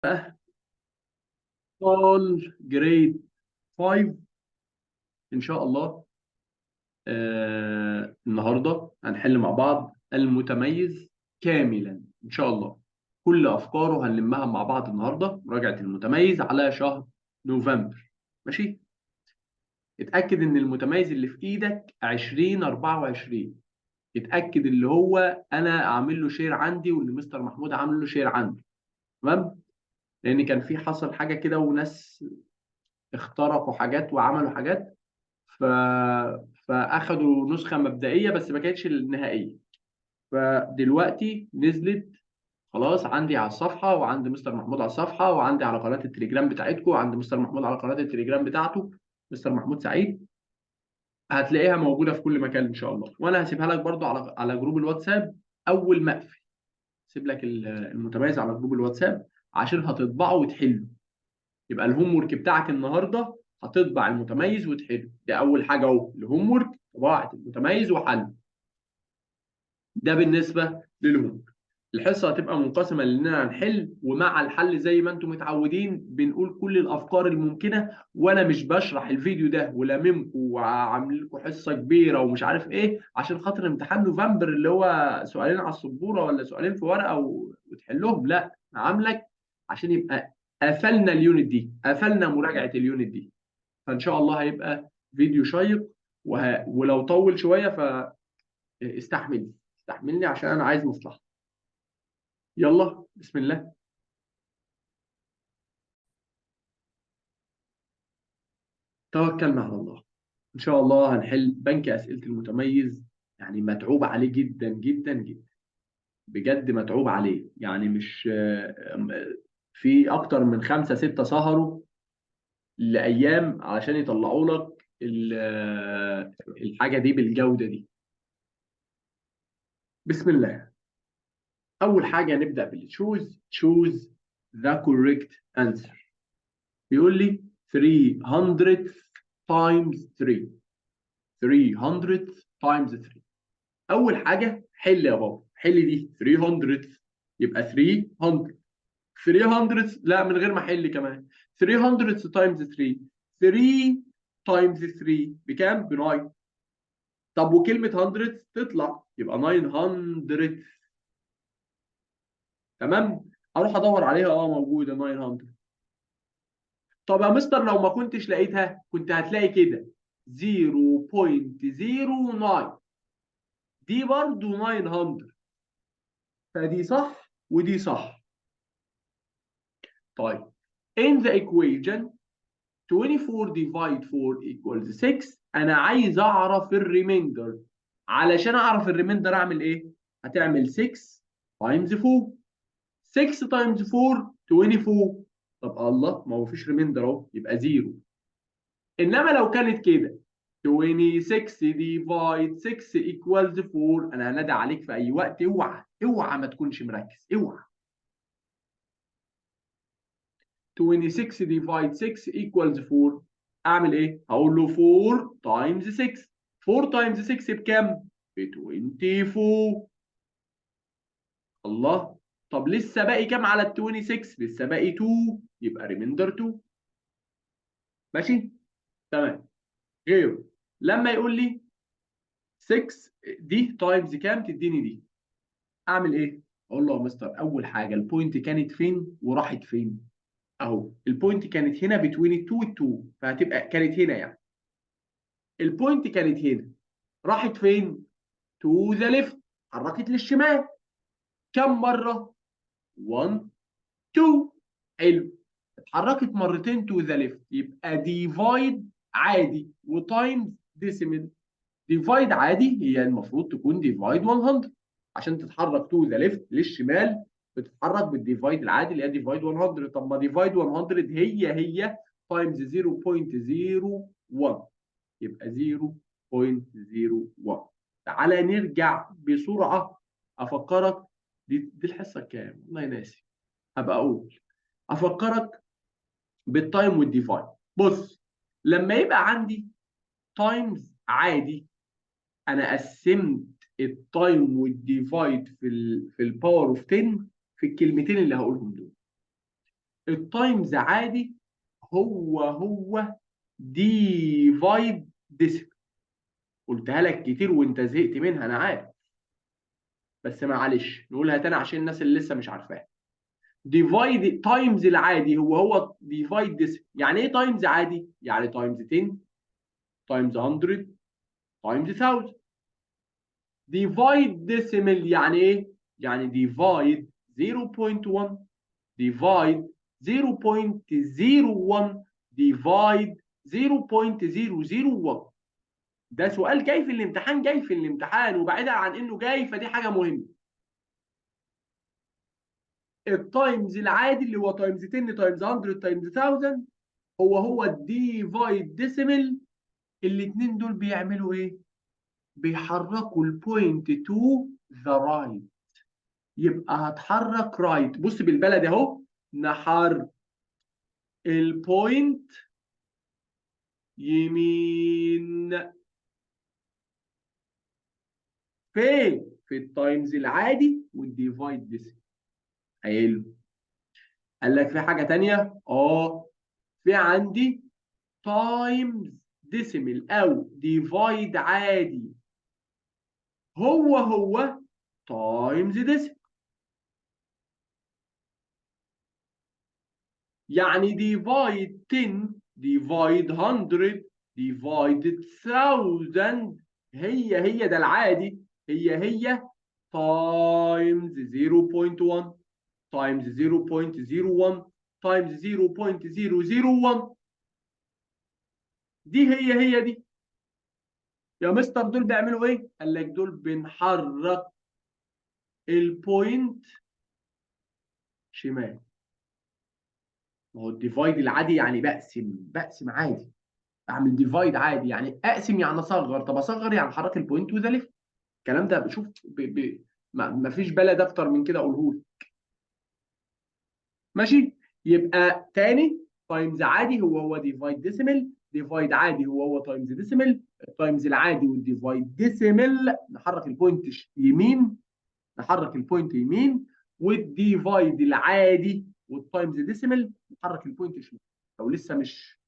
أطفال جريد 5 إن شاء الله. النهاردة هنحل مع بعض المتميز كاملا إن شاء الله. كل أفكاره هنلمها مع بعض النهاردة، مراجعة المتميز على شهر نوفمبر. ماشي. اتأكد إن المتميز اللي في إيدك 2024. اتأكد اللي هو أنا أعمل له شير عندي واللي مستر محمود عامل له شير عندي. تمام. لأن كان في حصل حاجة كده وناس اخترقوا حاجات وعملوا حاجات، ف... فاخدوا نسخه مبدئيه بس ما كانتش النهائيه. فدلوقتي نزلت خلاص عندي على الصفحه، وعند مستر محمود على الصفحه، وعندي على قناه التليجرام بتاعتكم، وعند مستر محمود على قناه التليجرام بتاعته مستر محمود سعيد. هتلاقيها موجوده في كل مكان ان شاء الله، وانا هسيبها لك برضو على جروب الواتساب اول ما اقفل. سيب لك المتميز على جروب الواتساب عشان هتطبعه وتحله. يبقى الهوم ورك بتاعك النهارده هتطبع المتميز وتحله. ده اول حاجه اهو، الهوم ورك طباعه المتميز وحله. ده بالنسبه للهوم ورك. الحصه هتبقى منقسمه لاننا هنحل، ومع الحل زي ما انتم متعودين بنقول كل الافكار الممكنه، وانا مش بشرح الفيديو ده ولاممكم وعامل لكم حصه كبيره ومش عارف ايه عشان خاطر امتحان نوفمبر اللي هو سؤالين على السبوره ولا سؤالين في ورقه وتحلهم. لا، انا عاملك عشان يبقى قفلنا اليونت دي، قفلنا مراجعه اليونت دي. فان شاء الله هيبقى فيديو شيق. ولو طول شويه فاستحملني، استحملني عشان انا عايز مصلحه. يلا بسم الله. توكلنا على الله. ان شاء الله هنحل بنك اسئله المتميز. يعني متعوب عليه جدا جدا جدا، بجد متعوب عليه. يعني مش في اكتر من 5 6 سهروا لايام علشان يطلعوا لك الحاجه دي بالجوده دي. بسم الله. اول حاجه نبدا بالتشوز. تشوز ذا كوريكت انسر. بيقول لي 300 times 3. 300 times 3. اول حاجه حل يا بابا، حل دي 300 يبقى 300. 300 لا من غير ما احل كمان. 300 times 3. 3 times 3 بكام؟ ب 9. طب وكلمه 100 تطلع يبقى 900. تمام. اروح ادور عليها، موجوده 900. طب يا مستر لو ما كنتش لقيتها كنت هتلاقي كده 0.09. دي برضو 900. فدي صح ودي صح. طيب in the equation 24 divide 4 equals 6. انا عايز اعرف الريميندر. علشان اعرف الريميندر اعمل ايه؟ هتعمل 6 times 4. 6 times 4 24. طب الله، ما هو فيش ريميندر اهو، يبقى 0. انما لو كانت كده 26 ديفايد 6 ايكوالز 4، انا هنادي عليك في اي وقت. اوعى اوعى ما تكونش مركز، اوعى. 26 ديفايد 6 ايكوالز 4. اعمل ايه؟ هقول له 4 تايمز 6. 4 تايمز 6 بكام؟ ب 24. الله. طب لسه باقي كام على ال 26؟ لسه باقي 2، يبقى ريميندر 2. ماشي؟ تمام. غيره لما يقول لي 6 دي تايمز كام تديني دي، اعمل ايه؟ اقول له يا مستر اول حاجه البوينت كانت فين وراحت فين. اهو البوينت كانت هنا بتوين ال 2 وال 2، فهتبقى كانت هنا يعني. البوينت كانت هنا، راحت فين؟ تو ذا ليفت، اتحركت للشمال. كم مره؟ 1 2. حلو. اتحركت مرتين تو ذا ليفت، يبقى ديفايد عادي وتايمز ديسيمال. ديفايد عادي هي المفروض تكون ديفايد 100. عشان تتحرك تو ذا ليفت للشمال بتتحرك بالديفايد العادي اللي هي ديفايد 100. طب ما ديفايد 100 هي تايمز 0.01، يبقى 0.01. تعالى نرجع بسرعه افكرك. دي الحصه الكام؟ والله ناسي. هبقى اقول افكرك بالتايم والديفايد. بص، لما يبقى عندي تايمز عادي انا قسمت التايم والديفايد في الباور اوف 10 في الكلمتين اللي هقولهم دول. التايمز عادي هو ديفايد ديسيمال. قلتها لك كتير وانت زهقت منها انا عارف، بس معلش نقولها تاني عشان الناس اللي لسه مش عارفاها. ديفايد تايمز العادي هو ديفايد ديسيمال. يعني ايه تايمز عادي؟ يعني تايمز 10 تايمز 100 تايمز 1000. ديفايد ديسيمال يعني ايه؟ يعني ديفايد 0.1 ديفايد 0.01 ديفايد 0.001. ده سؤال جاي في الامتحان، جاي في الامتحان، وبعيدا عن انه جاي فدي حاجه مهمه. التايمز العادي اللي هو تايمز 10 تايمز 100 تايمز 1000 هو الديفايد ديسيمال. الاثنين دول بيعملوا ايه؟ بيحركوا البوينت تو ذا رايت. يبقى هتحرك رايت. بص بالبلد اهو، نحرك البوينت يمين. فين؟ في التايمز العادي والديفايد ديسيمال. حلو. قال لك في حاجه تانيه؟ في عندي تايمز ديسيمال او ديفايد عادي هو تايمز ديسيمال. يعني ديفايد 10 ديفايد 100 ديفايد 1000 هي ده العادي، هي تايمز 0.1 تايمز 0.01 تايمز 0.001. هي دي. يا مستر دول بيعملوا ايه؟ قال لك دول بنحرك البوينت شمال. ما هو الديفايد العادي يعني بقسم عادي. اعمل ديفايد عادي يعني اقسم يعني اصغر. طب اصغر يعني حرك البوينت وذا ليفت. الكلام ده بشوف ما فيش بلد اكتر من كده اقوله لك. ماشي. يبقى تاني، تايمز عادي هو ديفايد ديسيمال، ديفايد عادي هو تايمز ديسيمال. التايمز العادي والديفايد ديسيمال نحرك البوينت يمين، نحرك البوينت يمين. والديفايد العادي والتايمز ديسيمال نحرك البوينت شمال. لو لسه مش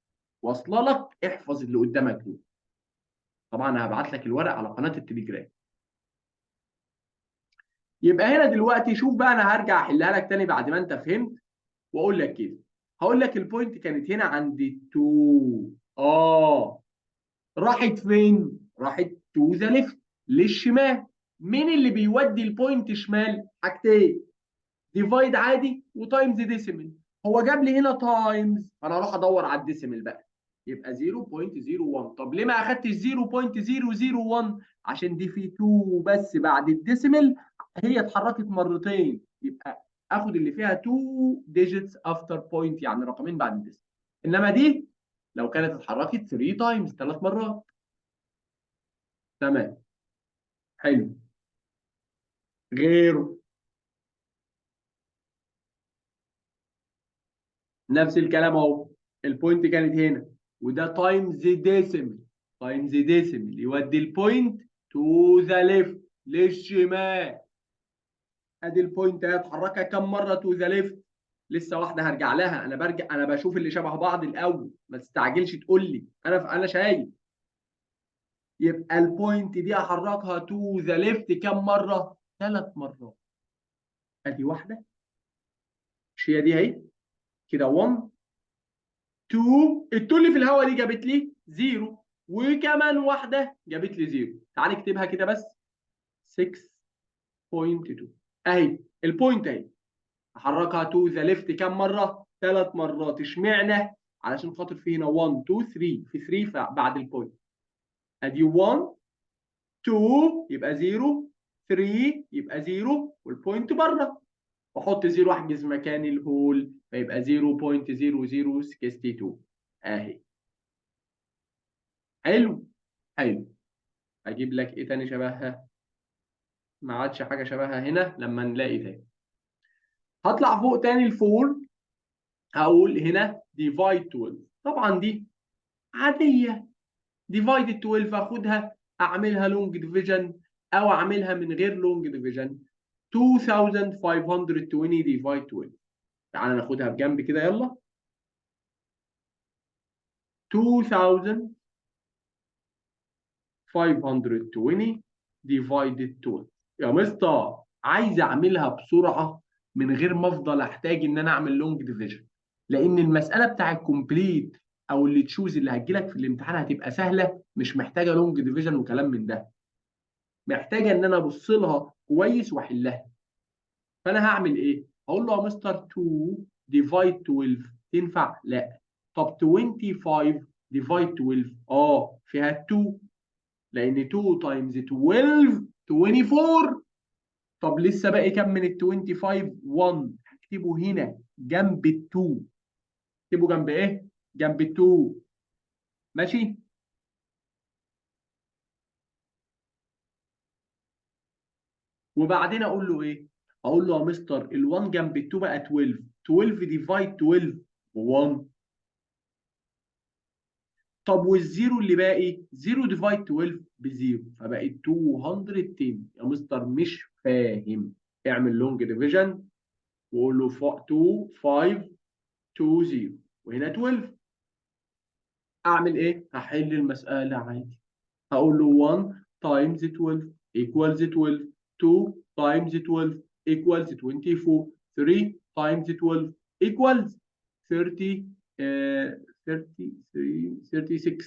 واصله لك احفظ اللي قدامك دول. طبعا انا هبعت لك الورق على قناه التليجرام. يبقى هنا دلوقتي شوف بقى، انا هرجع احلها لك تاني بعد ما انت فهمت واقول لك كده. هقول لك البوينت كانت هنا عند 2. راحت فين؟ راحت تو ذا ليفت، للشمال. مين اللي بيودي البوينت شمال؟ حاجتين، ديفايد عادي وتايمز ديسيمال. هو جاب لي هنا تايمز، انا اروح ادور على الديسيمال بقى. يبقى 0.01. طب ليه ما اخدتش 0.001؟ عشان دي في 2 بس بعد الديسيمال، هي اتحركت مرتين، يبقى اخد اللي فيها 2 ديجيتس افتر بوينت، يعني رقمين بعد الديسيمال. انما دي لو كانت اتحركت 3 تايمز، 3 مرات. تمام. حلو. غيره نفس الكلام اهو. البوينت كانت هنا، وده تايمز ديسيمال. تايمز ديسيمال يودي البوينت تو ذا ليفت، للشمال. ادي البوينت اهي، اتحركها كم مره تو ذا ليفت؟ لسه واحده هرجع لها. انا بشوف اللي شبه بعض الاول، ما تستعجلش تقول لي انا شايف. يبقى البوينت دي احركها تو ذا ليفت كم مره؟ 3 مرات. ادي واحده، مش هي دي اهي كده 1 2. التو اللي في الهواء دي جابت لي 0، وكمان واحده جابت لي 0. تعالى نكتبها كده بس. 6.2 اهي البوينت اهي. احركها تو ذا ليفت كام مره؟ 3 مرات. اشمعنى؟ علشان خاطر في هنا 1 2 3، في 3 بعد البوينت. ادي 1 2 يبقى 0، 3 يبقى 0 والبوينت بره. واحط 0 احجز مكان الهول فيبقى 0.0062 اهي. حلو. حلو. اجيب لك ايه تاني شبهها؟ ما عادش حاجه شبهها هنا. لما نلاقي تاني هطلع فوق تاني الفور. هقول هنا ديفايد 12. طبعا دي عاديه. ديفايد 12 اخدها اعملها لونج ديفيجن او اعملها من غير لونج ديفيجن. 2520 ديفايد 12 تعالى ناخدها بجنب كده يلا. 2520 divided 12. يا مستر عايز اعملها بسرعه من غير ما افضل احتاج ان انا اعمل لونج ديفيجن، لان المساله بتاع الكومبليت او اللي تشوز اللي هتجيلك في الامتحان هتبقى سهله، مش محتاجه لونج ديفيجن وكلام من ده، محتاجه ان انا ابص لها كويس واحلها. فانا هعمل ايه؟ هقول له يا مستر 2 ديفايد 12 تنفع؟ لا. طب 25 ديفايد 12 فيها 2، لان 2 تايمز 12 24. طب لسه باقي كام من ال 25؟ 1. هكتبه هنا جنب ال 2. اكتبه جنب ايه؟ جنب ال 2. ماشي؟ وبعدين اقول له ايه؟ اقول له يا مستر ال 1 جنب ال 2 بقى 12. 12 ديفايد 12 ب 1. طب والزيرو اللي باقي 0 ديفايد 12 بزيرو، فبقت 210. يا مستر مش فاهم. اعمل لونج ديفيجن وقول له 2 5 2 0 وهنا 12. اعمل ايه؟ هحل المساله عادي. هقول له 1 تايمز 12 equals 12، 2 تايمز 12 equals 24، 3 تايمز 12 equals 30 33 36.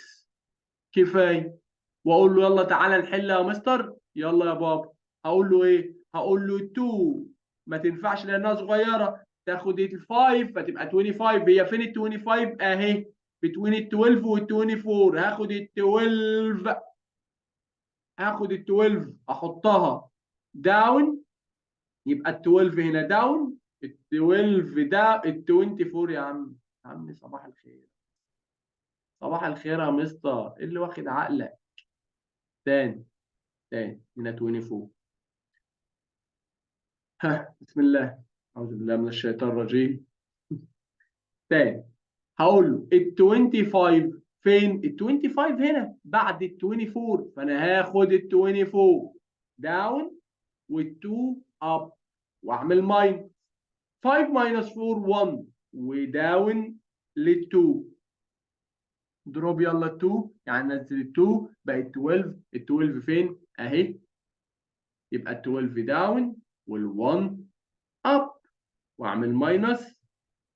كفايه. واقول له يلا تعالى نحل يا مستر. يلا يا بابا. هقول له ايه؟ هقول له 2 ما تنفعش لانها صغيره، تاخد ال 5 فتبقى 25. هي فين ال 25؟ اهي بتوين ال 12 وال 24. هاخد ال 12، هاخد ال 12 احطها داون، يبقى ال 12 هنا داون، ال 12 ده ال 24. يا عم يا عم صباح الخير. صباح الخير يا مستر، ايه اللي واخد عقلك؟ تاني تاني هنا 24. ها بسم الله. أعوذ بالله من الشيطان الرجيم. تاني. هقول له ال 25 فين؟ ال 25 هنا بعد ال 24، فأنا هاخد ال 24 داون وال 2 أب وأعمل ماين. 5 ماينس 4 1 وداون لل 2. دروب يلا ال 2، يعني نزل ال 2 بقت 12. ال 12 فين؟ أهي. يبقى ال 12 داون وال 1 أب وأعمل ماينس،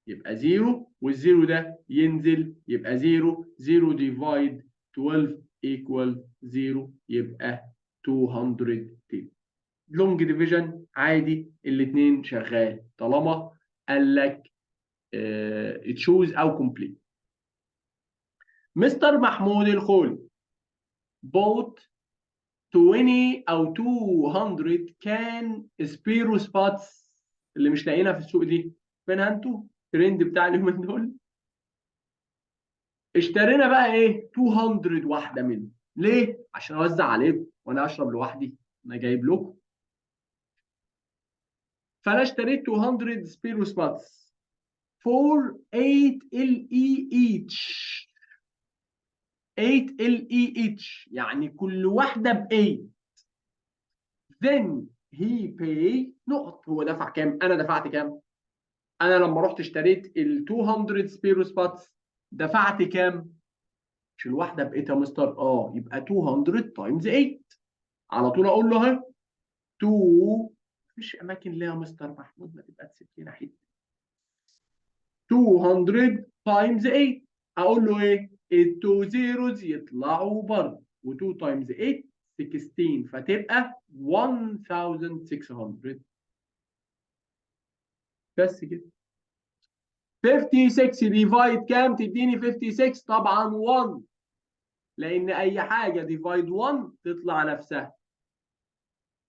يبقى 0 والزيرو ده ينزل يبقى 0. 0 ديفايد 12 ايكوال 0 يبقى 210. لونج ديفيجن عادي، الاثنين شغال طالما قال لك تشوز او كومبليت. مستر محمود الخولي بوت 20 او 200 كان سبيرو سباتس اللي مش لاقيينها في السوق دي. فينها انتوا؟ الترند بتاع اليومين دول. اشترينا بقى ايه 200 واحده منه. ليه؟ عشان اوزع عليكم وانا اشرب لوحدي، انا جايب لكم. فانا اشتريت 200 سبيرو سباتس for 8 ال اي each. 8 ال اي each يعني كل واحده ب 8. then he pay نقط. هو دفع كام؟ انا دفعت كام؟ انا لما رحت اشتريت ال 200 سبيرو سباتس دفعت كام؟ مش الواحده ب 8 يا مستر؟ يبقى 200 تايمز 8. على طول اقول له اهي 2. مفيش اماكن ليه يا مستر محمود؟ ما تبقى تسيب لنا حته. 200 تايمز 8. اقول له ايه؟ التو زيروز يطلعوا بره، و2 تايمز 8 16، فتبقى 1600. بس كده. 56 ديفايد كام تديني 56؟ طبعا 1، لان اي حاجه ديفايد 1 تطلع نفسها.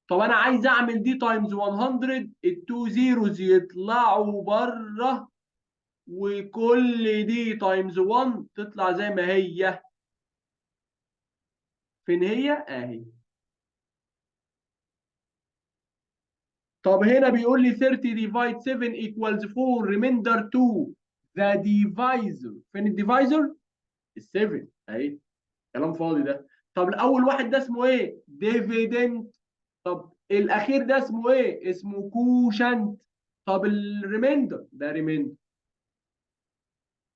طب انا عايز اعمل دي تايمز 100، التو زيروز يطلعوا بره، وكل دي تايمز 1 تطلع زي ما هي. فين هي؟ اهي. طب هنا بيقول لي 30 ديفايد 7 ايكوالز 4 ريميندر 2. ذا ديفايزر فين الديفايزر؟ ال 7 اهي. كلام فاضي ده. طب الاول واحد ده اسمه ايه؟ ديفيدند. طب الاخير ده اسمه ايه؟ اسمه كوشنت. طب الريميندر ده ريميندر.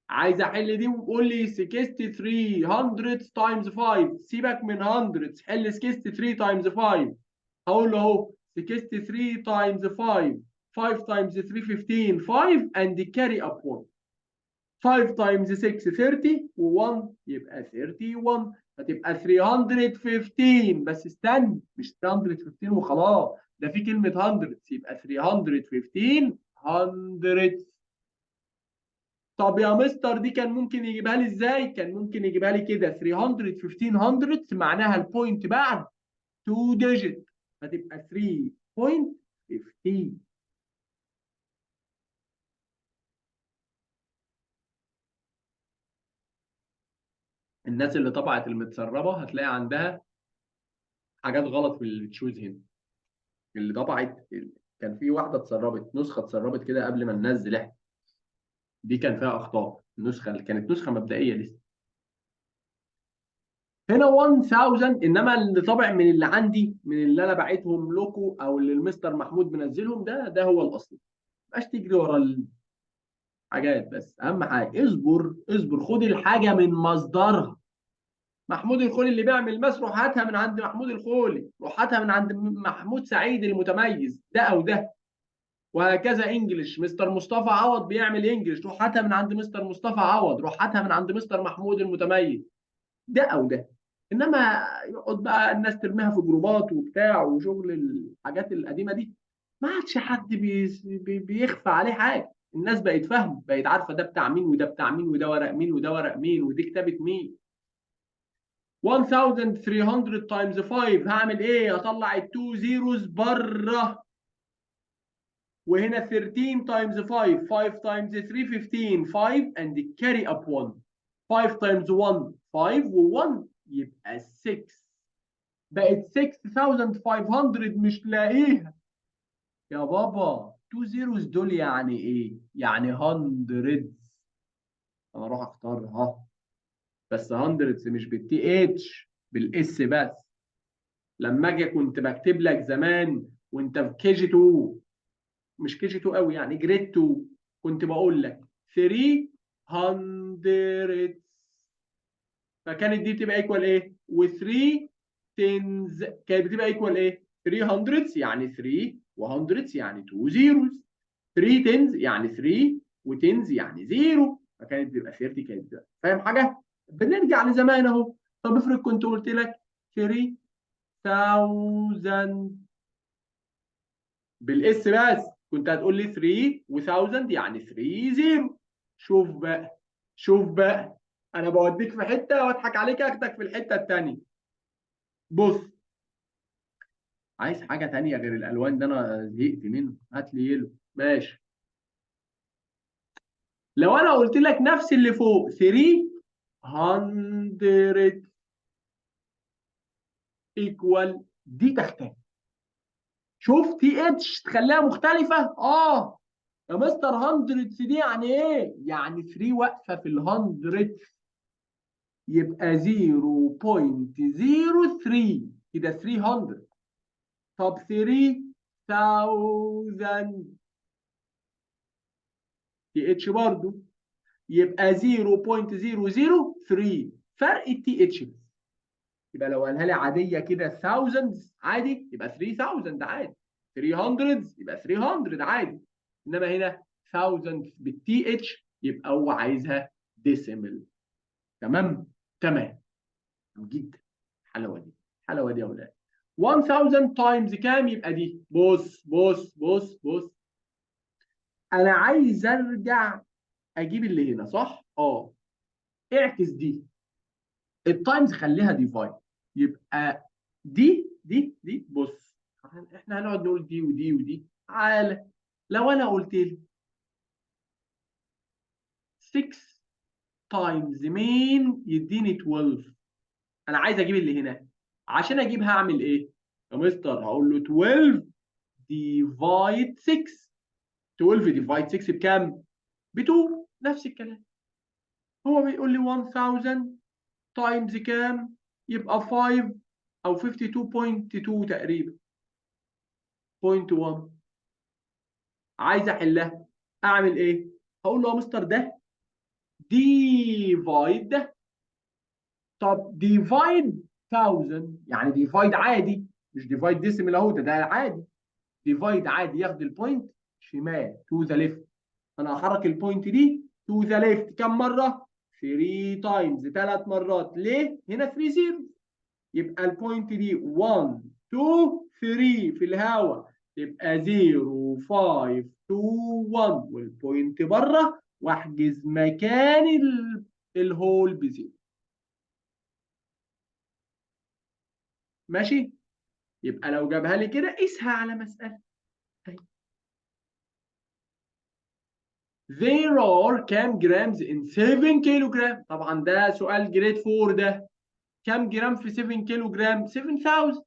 عايز احل دي وقول لي 63 100 تايمز 5. سيبك من 100، حل 63 تايمز 5. هقول له اهو 63 تايمز 5. 5 تايمز 3 15. 5 and carry up 1. 5 تايمز 6 30 و1 يبقى 31. هتبقى 315. بس استنى، مش 315 وخلاص، ده في كلمة 100 يبقى 315 100. طب يا مستر دي كان ممكن يجيبها لي ازاي؟ كان ممكن يجيبها لي كده 315 100 معناها البوينت بعد 2 ديجيت، هتبقى 3.15. الناس اللي طبعت المتسربه هتلاقي عندها حاجات غلط في التشوز هنا. اللي طبعت، كان في واحده اتسربت، نسخه اتسربت كده قبل ما ننزل احنا، دي كان فيها اخطاء. النسخه اللي كانت نسخه مبدئيه لسه. هنا 1000، انما اللي طبع من اللي عندي، من اللي انا باعتهم لكم او اللي المستر محمود منزلهم، ده هو الاصلي. ما تبقاش تجري ورا الحاجات، بس اهم حاجه اصبر اصبر، خد الحاجه من مصدرها. محمود الخولي اللي بيعمل ماس، روح هاتها من عند محمود الخولي، روح هاتها من عند محمود سعيد المتميز ده او ده. وهكذا انجلش، مستر مصطفى عوض بيعمل انجلش، روح هاتها من عند مستر مصطفى عوض، روح هاتها من عند مستر محمود المتميز ده او ده. انما يقعد بقى الناس ترميها في جروبات وبتاع وشغل الحاجات القديمه دي، ما عادش حد بيخفى عليه حاجه. الناس بقت فاهمه، بقت عارفه ده بتاع مين وده بتاع مين، وده ورق مين وده ورق مين، ودي كتابه مين. 1300 تايمز 5 هعمل ايه؟ هطلع التو زيروز بره. وهنا 13 تايمز 5. 5 تايمز 3 15. 5 and carry up 1. 5 تايمز 1 5 و1 يبقى 6. بقت 6500 مش لاقيها يا بابا. 2 زيروز دول يعني ايه؟ يعني 100. انا اروح اختارها، بس 100 مش بالتي اتش، بالاس بس. لما اجي كنت بكتب لك زمان وانت في كي جي 2، مش كي جي 2 قوي يعني، جريد 2، كنت بقول لك 300، فكانت دي بتبقى ايكوال ايه؟ و3 تنز كانت بتبقى ايكوال ايه؟ 300 يعني 3 و100 يعني 2 زيروز. 3 تنز يعني 3 وتنز يعني 0، فكانت بتبقى 30. كانت بتبقى فاهم حاجه؟ بنرجع لزمان اهو. طب افرض كنت قلت لك 3000 بالاس بس، كنت هتقول لي 3 و1000 يعني 3 0. شوف بقى، شوف بقى، انا بوديك في حته واضحك عليك اخدك في الحته الثانيه. بص، عايز حاجه ثانيه غير الالوان ده، انا زهقت منه، هات لي يلو ماشي. لو انا قلت لك نفس اللي فوق 300 ايكوال، دي تختلف. شوف تي اتش تخليها مختلفه. يا مستر 100 دي يعني ايه؟ يعني 3 واقفه في ال 100، يبقى 0.03 كده 300. طب 3000 تي اتش برضو، يبقى 0.003 فرق التي اتش. يبقى لو قالها لي عاديه كده thousands عادي يبقى 3000 عادي، 300 يبقى 300 عادي، انما هنا thousands بالتي اتش يبقى هو عايزها ديسيمل. تمام تمام جدا. الحلاوه دي، الحلاوه دي يا اولاد. 1000 تايمز كام؟ يبقى دي. بص بص بص بص، انا عايز ارجع اجيب اللي هنا صح. اعكس دي، التايمز خليها ديفايد، يبقى دي بص، احنا هنقعد نقول دي ودي ودي. تعالى، لو انا قلت لي 6 تايمز مين يديني 12، انا عايز اجيب اللي هنا. عشان اجيب هعمل ايه يا مستر؟ هقول له 12 ديفايد 6. 12 ديفايد 6 بكام؟ ب 2. نفس الكلام. هو بيقول لي 1000 تايمز كام؟ يبقى 5 او 52.2 تقريبا، 0.1. عايز احلها اعمل ايه؟ هقول له يا مستر ده ديفايد ده. طب ديفايد 1000 يعني ديفايد عادي، مش ديفايد ديسيمال اهو، ده عادي. ديفايد عادي ياخد البوينت شمال تو ذا ليفت. انا هحرك البوينت دي تو ذا ليفت كم مره؟ 3 تايمز، 3 مرات. ليه؟ هنا 3 زيرو، يبقى البوينت دي 1 2 3 في الهواء، يبقى 0 5 2 1 والبوينت بره، واحجز مكان الهول بزيرو. ماشي؟ يبقى لو جابها لي كده قيسها على مسألة. There are كام جرامز in 7 كيلو جرام؟ طبعا ده سؤال جريد 4 ده. كام جرام في 7 كيلو جرام؟ 7000.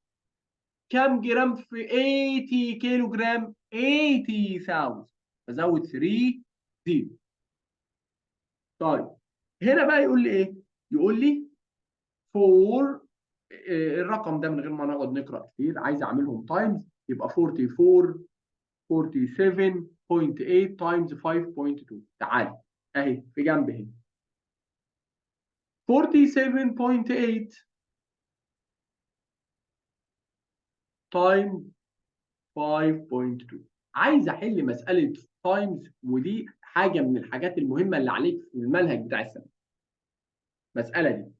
كام جرام في 80 كيلو جرام؟ 80000. بزود 3 زيرو. طيب هنا بقى يقول لي ايه؟ يقول لي 4. الرقم ده من غير ما نقعد نقرا كتير، عايز اعملهم تايمز، يبقى 44 47.8 تايمز 5.2. تعالى اهي في جنب هنا 47.8 تايمز 5.2. عايز احل مساله تايمز، ودي حاجه من الحاجات المهمه اللي عليك في المنهج بتاع السنه. المساله دي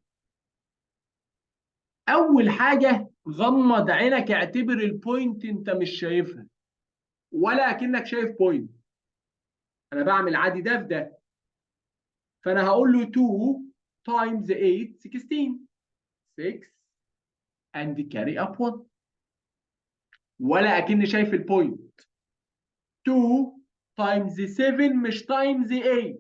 اول حاجه غمض عينك، اعتبر البوينت انت مش شايفها ولا اكنك شايف بوينت. انا بعمل عادي ده في ده، فانا هقول له 2 تايمز 8 16 6 and carry up 1، ولا اكني شايف البوينت. 2 تايمز 7 مش تايمز 8،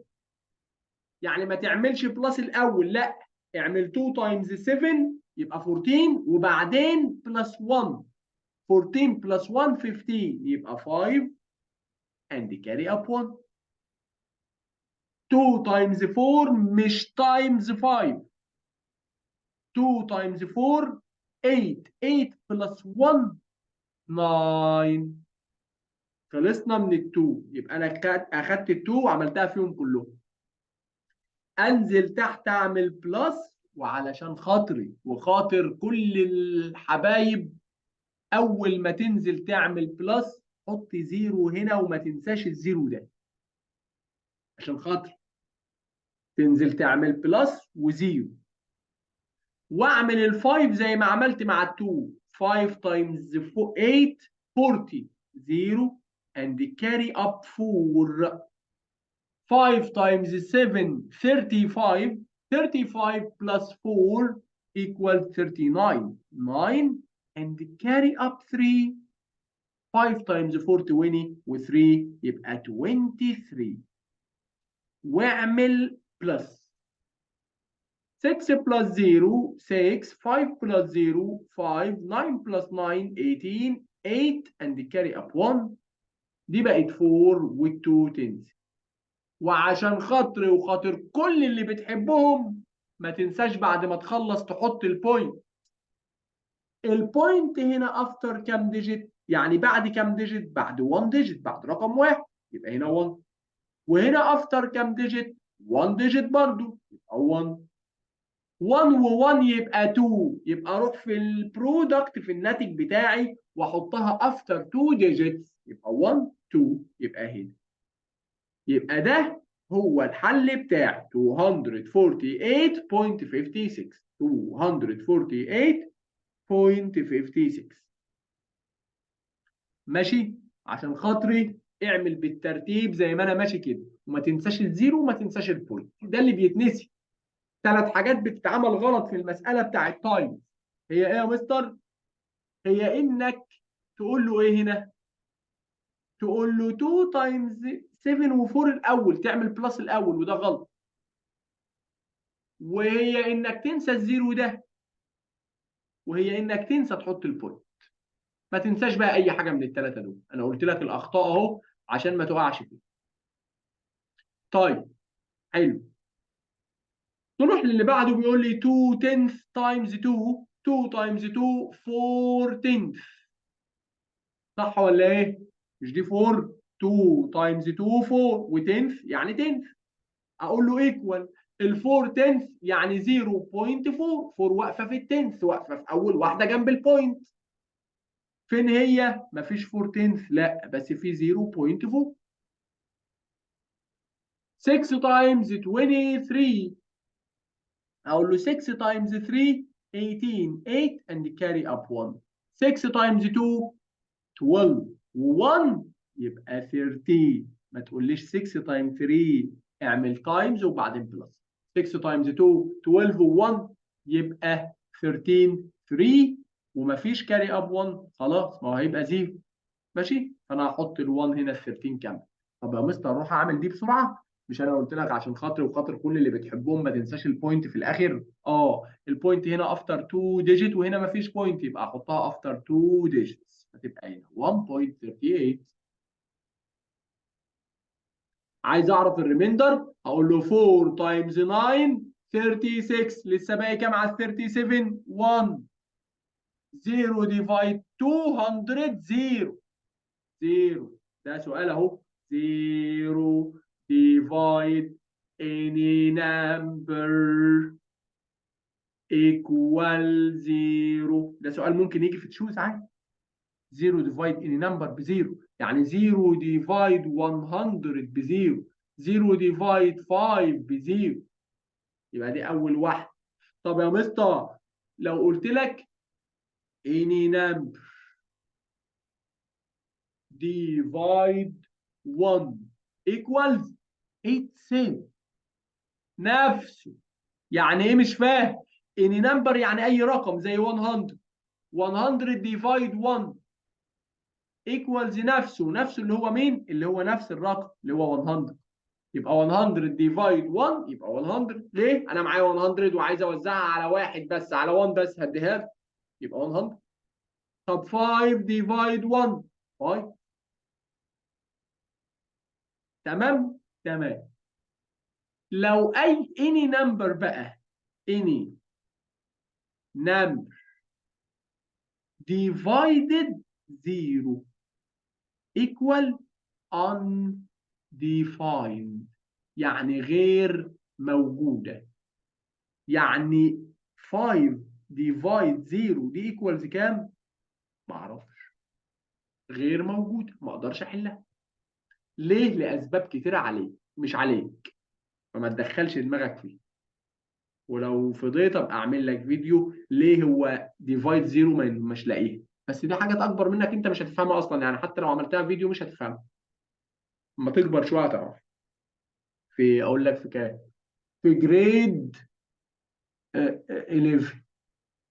يعني ما تعملش بلس الاول، لا اعمل 2 تايمز 7 يبقى 14 وبعدين بلس 1. 14 بلس 1 15 يبقى 5 and carry up 1. 2 تايمز 4 مش تايمز 5. 2 تايمز 4 8. 8 بلس 1 9. خلصنا من ال 2. يبقى انا اخدت ال 2 وعملتها فيهم كلهم. انزل تحت اعمل بلس، وعلشان خاطري وخاطر كل الحبايب اول ما تنزل تعمل بلس حط زيرو هنا وما تنساش الزيرو ده، عشان خاطر تنزل تعمل بلس وزيرو. واعمل الفايف زي ما عملت مع التو، 5 تايمز 8 40 0 and carry up 4. 5 times 7 35. 35 plus 4 equals 39. 9 and carry up 3. 5 times 4 20 و3 يبقى 23. واعمل بلس 6 plus 0 6. 5 plus 0 5. 9 plus 9 18. 8 and carry up 1. دي بقت 4 وال2 تنزل. وعشان خاطري وخاطر كل اللي بتحبهم ما تنساش بعد ما تخلص تحط البوينت. البوينت هنا افتر كام ديجيت؟ يعني بعد كام ديجيت؟ بعد 1 ديجيت، بعد رقم واحد، يبقى هنا 1. وهنا افتر كام ديجيت؟ 1 ديجيت برضو، يبقى 1. 1 و1 يبقى 2، يبقى اروح في البرودكت في الناتج بتاعي واحطها افتر 2 ديجيتس، يبقى 1 2، يبقى هنا. يبقى ده هو الحل بتاع 248.56. 248.56. ماشي؟ عشان خاطري اعمل بالترتيب زي ما انا ماشي كده، وما تنساش الزيرو وما تنساش البوينت، ده اللي بيتنسي. 3 حاجات بتتعمل غلط في المساله بتاع التايم. هي ايه يا مستر؟ هي انك تقول له ايه هنا؟ تقول له 2 تايمز 7 و4 الاول، تعمل بلس الاول، وده غلط. وهي انك تنسى الزيرو ده، وهي انك تنسى تحط البوينت. ما تنساش بقى اي حاجه من الثلاثه دول، انا قلت لك الاخطاء اهو عشان ما تقعش فيه. طيب حلو. نروح للي بعده، بيقول لي 2 tenth تايمز 2. 2 تايمز 2 4 tenth. صح ولا ايه؟ مش دي 4؟ 2 تايمز 2 4 و10 يعني 10. اقول له ايكوال ال 4 10 يعني 0.4. 4 واقفه في التنث، واقفه في اول واحده جنب البوينت. فين هي؟ مفيش 4 10 لا، بس في 0.4. 6 تايمز 23. اقول له 6 تايمز 3 18 8 and carry up 1. 6 تايمز 2 12 و1 يبقى 13. ما تقوليش 6 تايمز 3 اعمل تايمز وبعدين بلس. 6 تايمز 2 12 و1 يبقى 13. 3 ومفيش كاري اب 1 خلاص، ما هو هيبقى 0. ماشي، فانا هحط ال1 هنا ال 13 كامل. طب يا مستر اروح اعمل دي بسرعه؟ مش انا قلت لك عشان خاطري وخاطر كل اللي بتحبهم ما تنساش البوينت في الاخر؟ البوينت هنا افتر 2 ديجيت وهنا ما فيش بوينت، يبقى احطها افتر 2 ديجيتس، هتبقى هنا 1.38. عايز اعرف الريميندر، هقول له 4 تايمز 9 36. لسه باقي كام على 37؟ 1. 0 ديفايد 200 0. 0 ده سؤال اهو. 0 divide any number equal 0. ده سؤال ممكن يجي في تشوز عادي. 0 divide any number بزيرو، يعني 0 divide 100 بزيرو، 0 divide 5 بزيرو. يبقى دي أول واحدة. طب يا مستر لو قلت لك any number divide 1 equals 87. نفسه. يعني ايه مش فاهم؟ any number يعني اي رقم زي 100. 100 divide 1 equals نفسه اللي هو مين؟ اللي هو نفس الرقم اللي هو 100. يبقى 100 ديفايد 1 يبقى 100. ليه؟ انا معايا 100 وعايز اوزعها على واحد بس، على 1 بس هديها له، يبقى 100. طب 5 ديفايد 1 5. تمام؟ تمام. لو اي any number بقى any number divided 0 equal undefined يعني غير موجودة. يعني 5 ديفايد 0 دي ايكوالز كام؟ ما اعرفش، غير موجوده، ما اقدرش احلها. ليه؟ لاسباب كتيره عليك مش عليك، فما تدخلش دماغك فيه. ولو فضيت ابقى اعمل لك فيديو ليه هو ديفايد 0 مش لاقيها، بس دي حاجات اكبر منك انت مش هتفهمها اصلا، يعني حتى لو عملتها فيديو مش هتفهمها. اما تكبر شويه هتعرف. في اقول لك في كام؟ في جريد 11.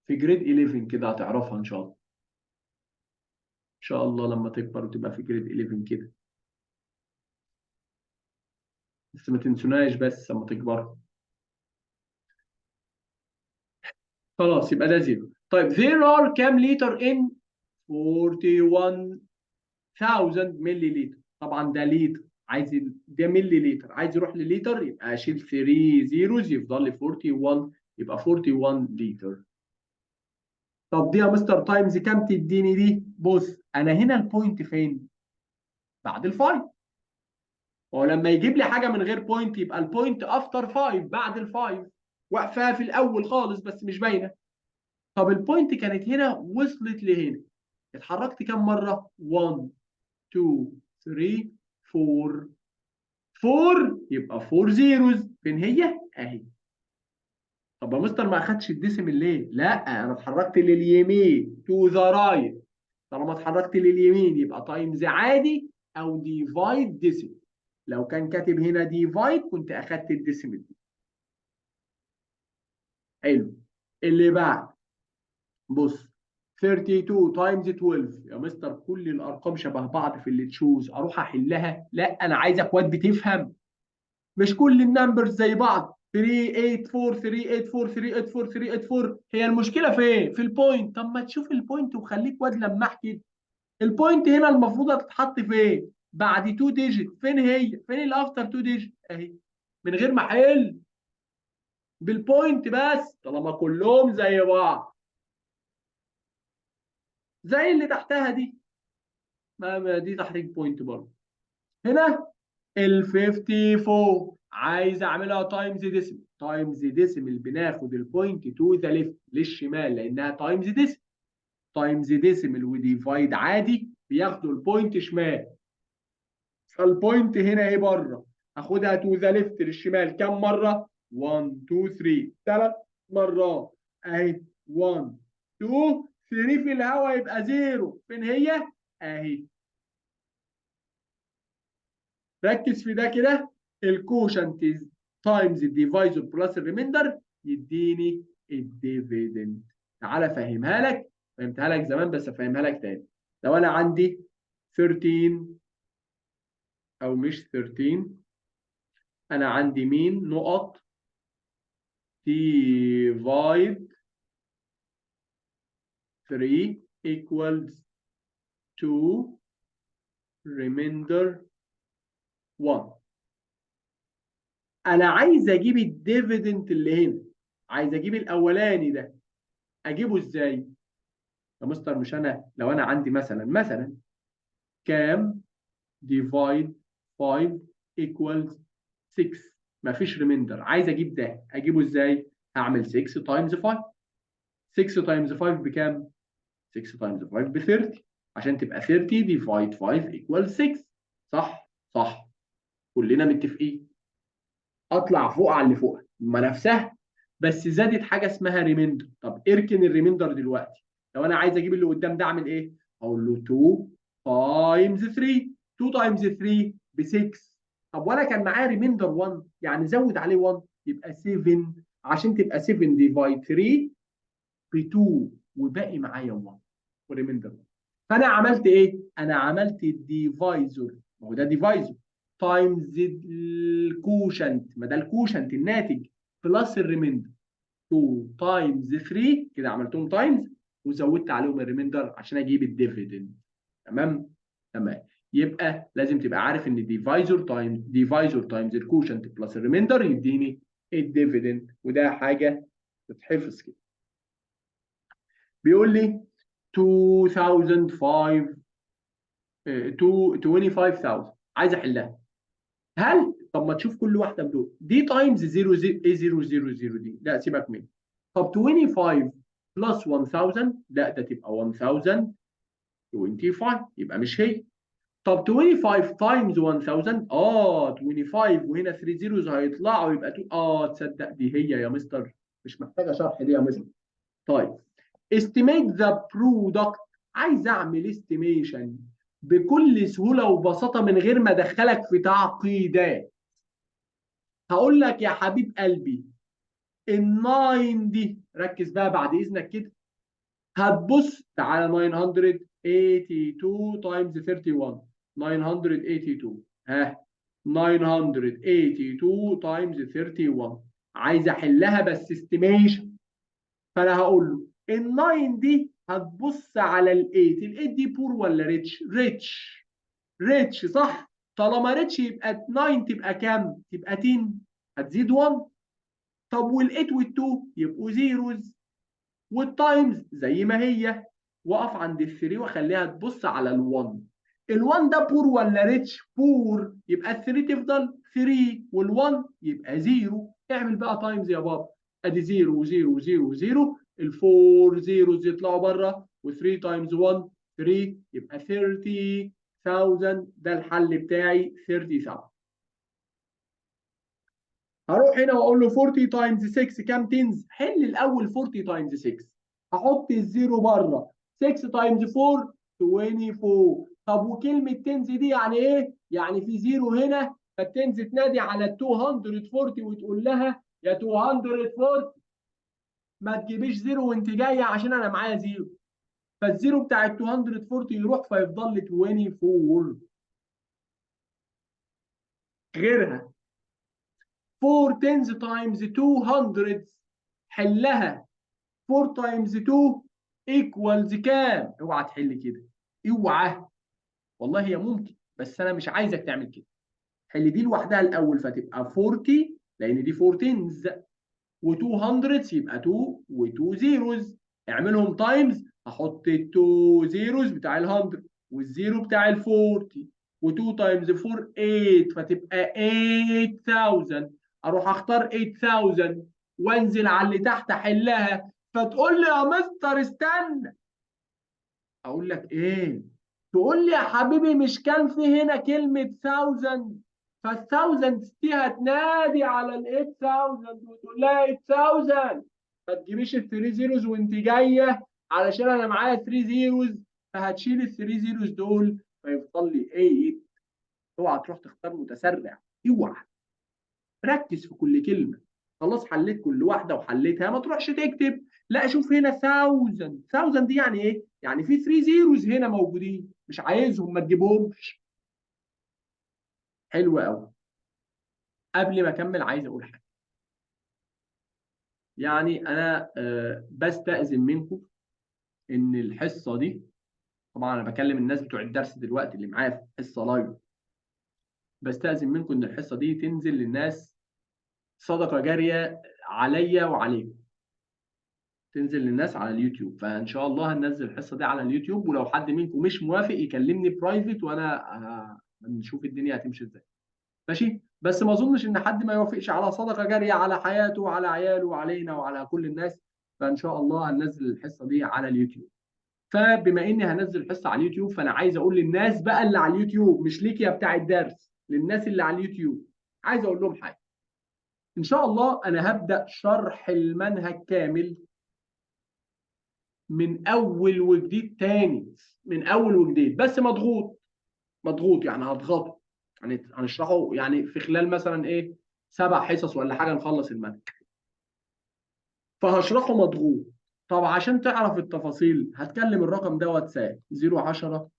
في جريد 11 كده هتعرفها ان شاء الله. ان شاء الله لما تكبر وتبقى في جريد 11 كده. بس ما تنسوناش بس لما تكبروا. خلاص يبقى ده زيرو. طيب there are كام لتر in 41,000 ملي لتر؟ طبعا ده لتر، عايز ده ملي لتر، عايز يروح لليتر يبقى اشيل 3 زيروز يفضل لي 41، يبقى 41 لتر. طب دي يا مستر تايمز كام تديني دي؟ بص انا هنا البوينت فين؟ بعد الفايف. هو لما يجيب لي حاجه من غير بوينت يبقى البوينت افتر 5 بعد الفايف، واقفه في الاول خالص بس مش باينه. طب البوينت كانت هنا وصلت لهنا، اتحركت كام مره؟ 1 2 3 4. 4 يبقى 4 زيروز. فين هي؟ اهي. طب يا مستر ما اخدش الديسيمال ليه؟ لا انا اتحركت لليمين تو ذا رايت. طالما اتحركت لليمين يبقى تايمز عادي او ديفايد ديسيمال. لو كان كاتب هنا ديفايد كنت اخدت الديسيمال دي. حلو. اللي بعد بص 32 تايمز 12. يا مستر كل الارقام شبه بعض في اللي تشوز اروح احلها؟ لا انا عايزك واد بتفهم. مش كل النمبرز زي بعض. 384 384 384 384. هي المشكله فين؟ في البوينت. طب ما تشوف البوينت وخليك واد لماح كده. البوينت هنا المفروض هتتحط فين؟ بعد 2 ديجيت. فين هي؟ فين الافتر 2 ديجيت؟ اهي. من غير ما احل، بالبوينت بس طالما كلهم زي بعض. زي اللي تحتها دي، ما دي تحريك بوينت برضه. هنا ال 54 عايز اعملها تايمز ديسيمال. تايمز ديسيمال بناخد البوينت تو ذا ليفت للشمال لانها تايمز ديسيمال. تايمز ديسيمال وديفايد عادي بياخدوا البوينت شمال. فالبوينت هنا ايه بره، هاخدها تو ذا ليفت للشمال كم مره؟ 1 2 3 ثلاث مرات اهي. 1 2 3 في الهواء يبقى زيرو. فين هي؟ اهي. ركز في ده كده. الكوشنت تايمز الديفايزر بلس الريميندر يديني الديفيدند. تعالى افهمها لك. فهمتها لك زمان بس افهمها لك تاني. لو انا عندي 13 او مش 13، انا عندي مين نقط divide 3 equals 2 remainder 1. انا عايز اجيب الديفيدند اللي هنا. عايز اجيب الاولاني ده. اجيبه ازاي يا مستر؟ مش انا لو انا عندي مثلا كام divide 5 equals 6، مفيش ريميندر، عايز اجيب ده اجيبه ازاي؟ هعمل 6 تايمز 5. 6 تايمز 5 بكام؟ 6 تايمز 5 ب 30، عشان تبقى 30 ديفايد 5 equals 6. صح؟ صح. كلنا متفقين. اطلع فوق على اللي فوقها ما نفسها، بس زادت حاجه اسمها ريميندر. طب اركن الريميندر دلوقتي. لو انا عايز اجيب اللي قدام ده اعمل ايه؟ اقول له 2 تايمز 3. 2 تايمز 3 ب 6. طب وانا كان معايا ريميندر 1 يعني زود عليه 1 يبقى 7. عشان تبقى 7 ديفايد 3 ب 2 وباقي معايا 1 وريميندر 1. فانا عملت ايه؟ انا عملت الديفايزر. ما هو ده ديفايزر تايمز الكوشنت، ما ده الكوشنت الناتج بلس الريميندر. 2 تايمز 3 كده عملتهم تايمز وزودت عليهم الريميندر عشان اجيب الديفيدند. تمام؟ تمام. يبقى لازم تبقى عارف ان ديفايزر تايمز الكوشنت بلس الريميندر يديني الديفيدند، وده حاجه تتحفظ كده. بيقول لي 2005 25,000 عايز احلها. هل طب ما تشوف كل واحده من دول دي تايمز 0 ايه 0 0 0 دي لا سيبك منها. طب 25 بلس 1000 لا ده تبقى 1025 يبقى مش هي. طب 25 تايمز 1000 25 وهنا 3 زيروز هيطلعوا يبقى 2. تصدق دي هي يا مستر. مش محتاجه شرح دي يا مستر. طيب estimate the product. عايز اعمل استيميشن بكل سهوله وبساطه من غير ما ادخلك في تعقيدات. هقول لك يا حبيب قلبي الناين دي ركز بقى بعد اذنك كده. هتبص تعالى 982 تايمز 31. 982 ها 982 تايمز 31. عايز احلها بس استيميشن. فانا هقول له الناين دي هتبص على الايت. الايت دي بور ولا ريتش؟ ريتش. ريتش صح. طالما ريتش يبقى 9 تبقى كام؟ تبقى 10 هتزيد 1. طب وال8 وال2 يبقوا زيروز والتايمز زي ما هي. واقف عند ال3 واخليها تبص على ال1. ال1 ده بور ولا ريتش؟ بور. يبقى ال3 تفضل 3 وال1 يبقى 0. اعمل بقى تايمز يا بابا. ادي 0 و0 و0 و0. الفور زيروز يطلعوا بره و3 تايمز 1 3 يبقى 30,000. ده الحل بتاعي 30,000. هروح هنا واقول له 40 تايمز 6 كام تنز؟ حل الاول 40 تايمز 6. هحط الزيرو بره. 6 تايمز 4 24. طب وكلمه تنز دي يعني ايه؟ يعني في زيرو هنا فالتنز تنادي على ال 240 وتقول لها يا 240 ما تجيبيش زيرو وانت جايه عشان انا معايا زيرو. فالزيرو بتاع ال 240 يروح فيفضل لي 24. غيرها 4 تنز تايمز 200 حلها. 4 تايمز 2 ايكوالز كام؟ اوعى تحل كده. اوعى. والله هي ممكن بس انا مش عايزك تعمل كده. حل دي لوحدها الاول فتبقى 40 لان دي 4 تنز و200 يبقى 2 و2 زيروز. اعملهم تايمز. هحط ال2 زيروز بتاع ال100 والزيرو بتاع ال40 و2 تايمز 4 8 فتبقى 8000. اروح اختار 8000 وانزل على اللي تحت احلها، فتقول لي يا مستر استنى. اقول لك ايه؟ تقول لي يا حبيبي مش كان في هنا كلمة 1000؟ فال1000 دي هتنادي على ال 8000 وتقول لها 8000. ما تجيبيش ال 3 زيروز وانت جاية، علشان انا معايا 3 زيروز، فهتشيل ال 3 زيروز دول فيفضل لي 8. اوعى تروح تختار متسرع، اوعى. ركز في كل كلمة. خلاص حليت كل واحدة وحليتها، ما تروحش تكتب لا شوف هنا 1000. 1000 دي يعني ايه؟ يعني في 3 زيروز هنا موجودين، مش عايزهم ما تجيبهمش. حلو قوي. قبل ما اكمل عايز اقول حاجة. يعني انا بستأذن منكم ان الحصة دي، طبعا انا بكلم الناس بتوع الدرس دلوقتي اللي معايا في حصة لايف، بستأذن منكم ان الحصة دي تنزل للناس صدقة جارية عليا وعليكم، تنزل للناس على اليوتيوب. فان شاء الله هننزل الحصه دي على اليوتيوب، ولو حد منكم مش موافق يكلمني برايفت وانا نشوف الدنيا هتمشي ازاي. ماشي؟ بس ما اظنش ان حد ما يوافقش على صدقه جاريه على حياته وعلى عياله وعلينا وعلى كل الناس. فان شاء الله هننزل الحصه دي على اليوتيوب. فبما اني هنزل الحصه على اليوتيوب، فانا عايز اقول للناس بقى اللي على اليوتيوب، مش ليك يا بتاع الدرس، للناس اللي على اليوتيوب، عايز اقول لهم حاجه. ان شاء الله انا هبدا شرح المنهج كامل من اول وجديد تاني، من اول وجديد، بس مضغوط. مضغوط يعني هضغطه، يعني هنشرحه يعني في خلال مثلا ايه 7 حصص ولا حاجه نخلص المنهج. فهشرحه مضغوط. طب عشان تعرف التفاصيل هتكلم الرقم ده واتساب 010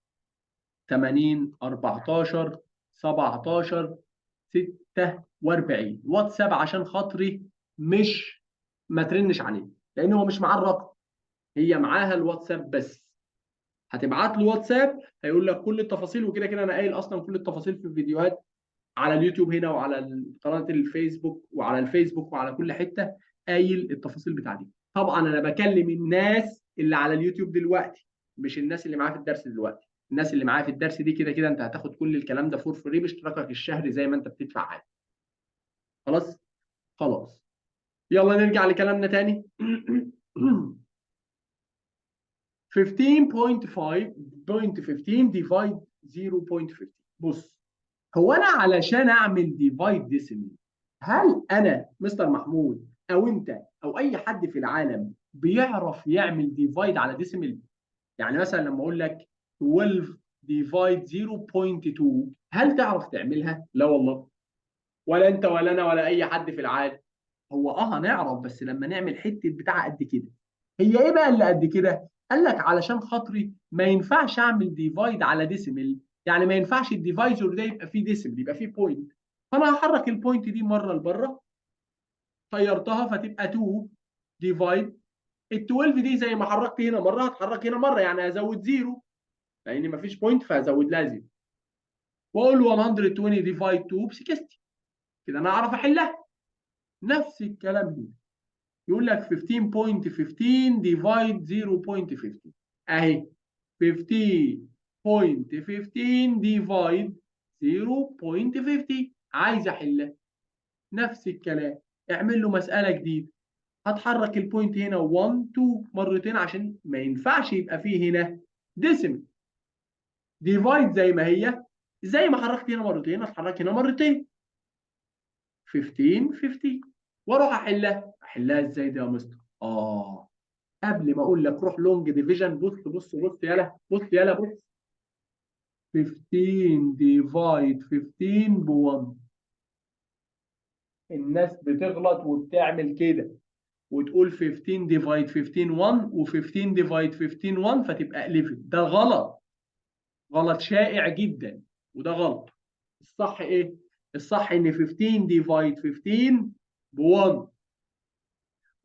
80 14 17 46 واتساب، عشان خاطري مش ما ترنش عليه، لان هو مش معاه الرقم، هي معاها الواتساب بس. هتبعت له واتساب هيقول لك كل التفاصيل، وكده كده انا قايل اصلا كل التفاصيل في الفيديوهات على اليوتيوب هنا وعلى قناه الفيسبوك وعلى الفيسبوك وعلى كل حته، قايل التفاصيل بتاعتي. طبعا انا بكلم الناس اللي على اليوتيوب دلوقتي، مش الناس اللي معايا في الدرس دلوقتي. الناس اللي معايا في الدرس دي كده كده انت هتاخد كل الكلام ده فور فري باشتراكك الشهري زي ما انت بتدفع عادي. خلاص؟ خلاص. يلا نرجع لكلامنا تاني. 15.5.15 ديفايد 0.15. بص، هو انا علشان اعمل ديفايد ديسيمال، هل انا مستر محمود او انت او اي حد في العالم بيعرف يعمل ديفايد على ديسيمال؟ يعني مثلا لما اقول لك 12 ديفايد 0.2، هل تعرف تعملها؟ لا والله، ولا انت ولا انا ولا اي حد في العالم. هو هنعرف بس لما نعمل حته بتاع قد كده. هي ايه بقى اللي قد كده؟ قال لك علشان خاطري ما ينفعش اعمل ديفايد على ديسيمل، يعني ما ينفعش الديفايزور ده يبقى فيه ديسيمل، يبقى فيه بوينت. فانا هحرك البوينت دي مره لبره، طيرتها فتبقى 2 ديفايد ال 12 دي، زي ما حركت هنا مره هتحرك هنا مره، يعني هزود زيرو لان ما فيش بوينت فهزود لها زيرو. واقول 120 ديفايد 2 ب 60، كده انا اعرف احلها. نفس الكلام هنا، يقول لك 15.15 ديفايد 0.15 اهي، 15.15 ديفايد 0.50، عايز احلها. نفس الكلام، اعمل له مساله جديده، هتحرك البوينت هنا 1 2 مرتين عشان ما ينفعش يبقى فيه هنا ديسيمل. ديفايد زي ما هي، زي ما حركت هنا مرتين هتحرك هنا مرتين، 15 15. واروح احلها ازاي دي يا مستر؟ قبل ما اقول لك روح لونج ديفيجن، بص بص بص يلا، بص يلا بص. 15 ديفايد 15 ب 1. الناس بتغلط وبتعمل كده وتقول 15 ديفايد 15 1 و15 ديفايد 15 1 فتبقى 11. ده غلط، غلط شائع جدا، وده غلط. الصح ايه؟ الصح ان 15 ديفايد 15 ب 1،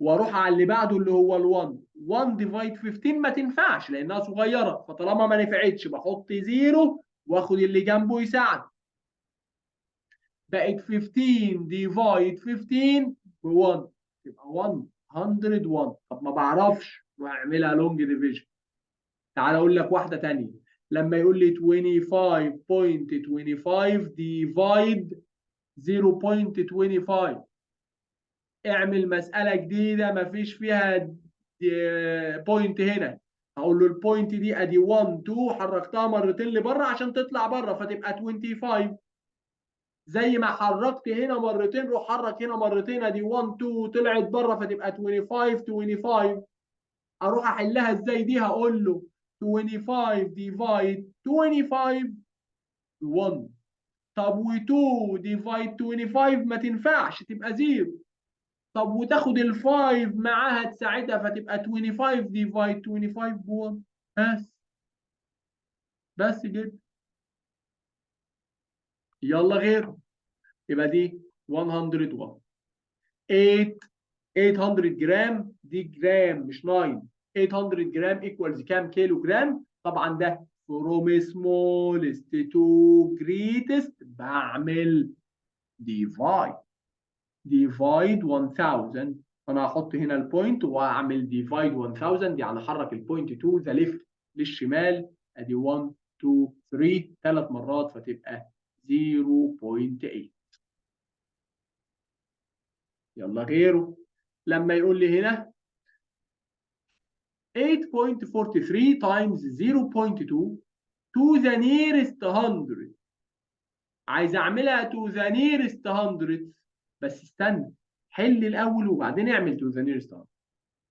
واروح على اللي بعده اللي هو ال1. 1 ديفايد 15 ما تنفعش لانها صغيره، فطالما ما نفعتش بحط زيرو واخد اللي جنبه يساعد. بقت 15 ديفايد 15 ب 1، يبقى 101. طب ما بعرفش واعملها لونج ديفيجن. تعال اقول لك واحده ثانيه، لما يقول لي 25.25 ديفايد 0.25، اعمل مسألة جديدة مفيش فيها بوينت هنا. هقول له البوينت دي ادي 1 2 حركتها مرتين لبره عشان تطلع بره فتبقى 25، زي ما حركت هنا مرتين روح حرك هنا مرتين ادي 1 2 طلعت بره فتبقى 25 25. اروح احلها ازاي دي؟ هقول له 25 ديفايد 25 1. طب و2 ديفايد 25 ما تنفعش تبقى 0. طب وتاخد ال5 معاها تساعدها فتبقى 25 ديفايد 25 ب 1 بس كده. يلا غيره. يبقى دي 101 8 800 جرام، دي جرام مش 9. 800 جرام ايكوالز كام كيلو جرام؟ طبعا ده فروم سمولست تو جريتست بعمل ديفايد 1000. انا هحط هنا البوينت واعمل ديفايد 1000 يعني احرك البوينت تو ذا ليفت للشمال ادي 1 2 3 ثلاث مرات فتبقى 0.8. يلا غيره. لما يقول لي هنا 8.43 times 0.2 to the nearest 100، عايز اعملها to the nearest 100. بس استنى، حل الاول وبعدين اعمل to the nearest 100.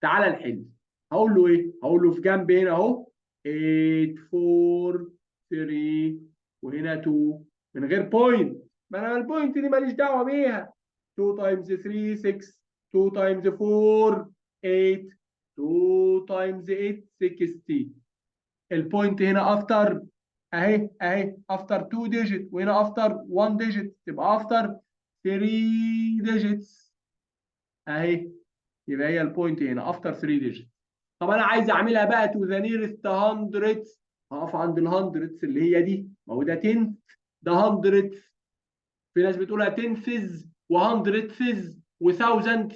تعالى نحل. هقول له ايه؟ هقول له في جنب هنا اهو 8 4 3 وهنا 2 من غير بوينت، ما انا البوينت دي ماليش دعوه بيها. 2 times 3 6 2 times 4 8 2 times 8 60. البوينت هنا افتر اهي اهي افتر 2 ديجيت وهنا افتر 1 ديجيت تبقى افتر 3 ديجيتس اهي. يبقى هي البوينت هنا افتر 3 ديجيت. طب انا عايز اعملها بقى تو ذا نيرست 100، هقف عند ال 100 اللي هي دي، ما هو ده 10 ده 100. في ناس بتقولها 10 و100 و1000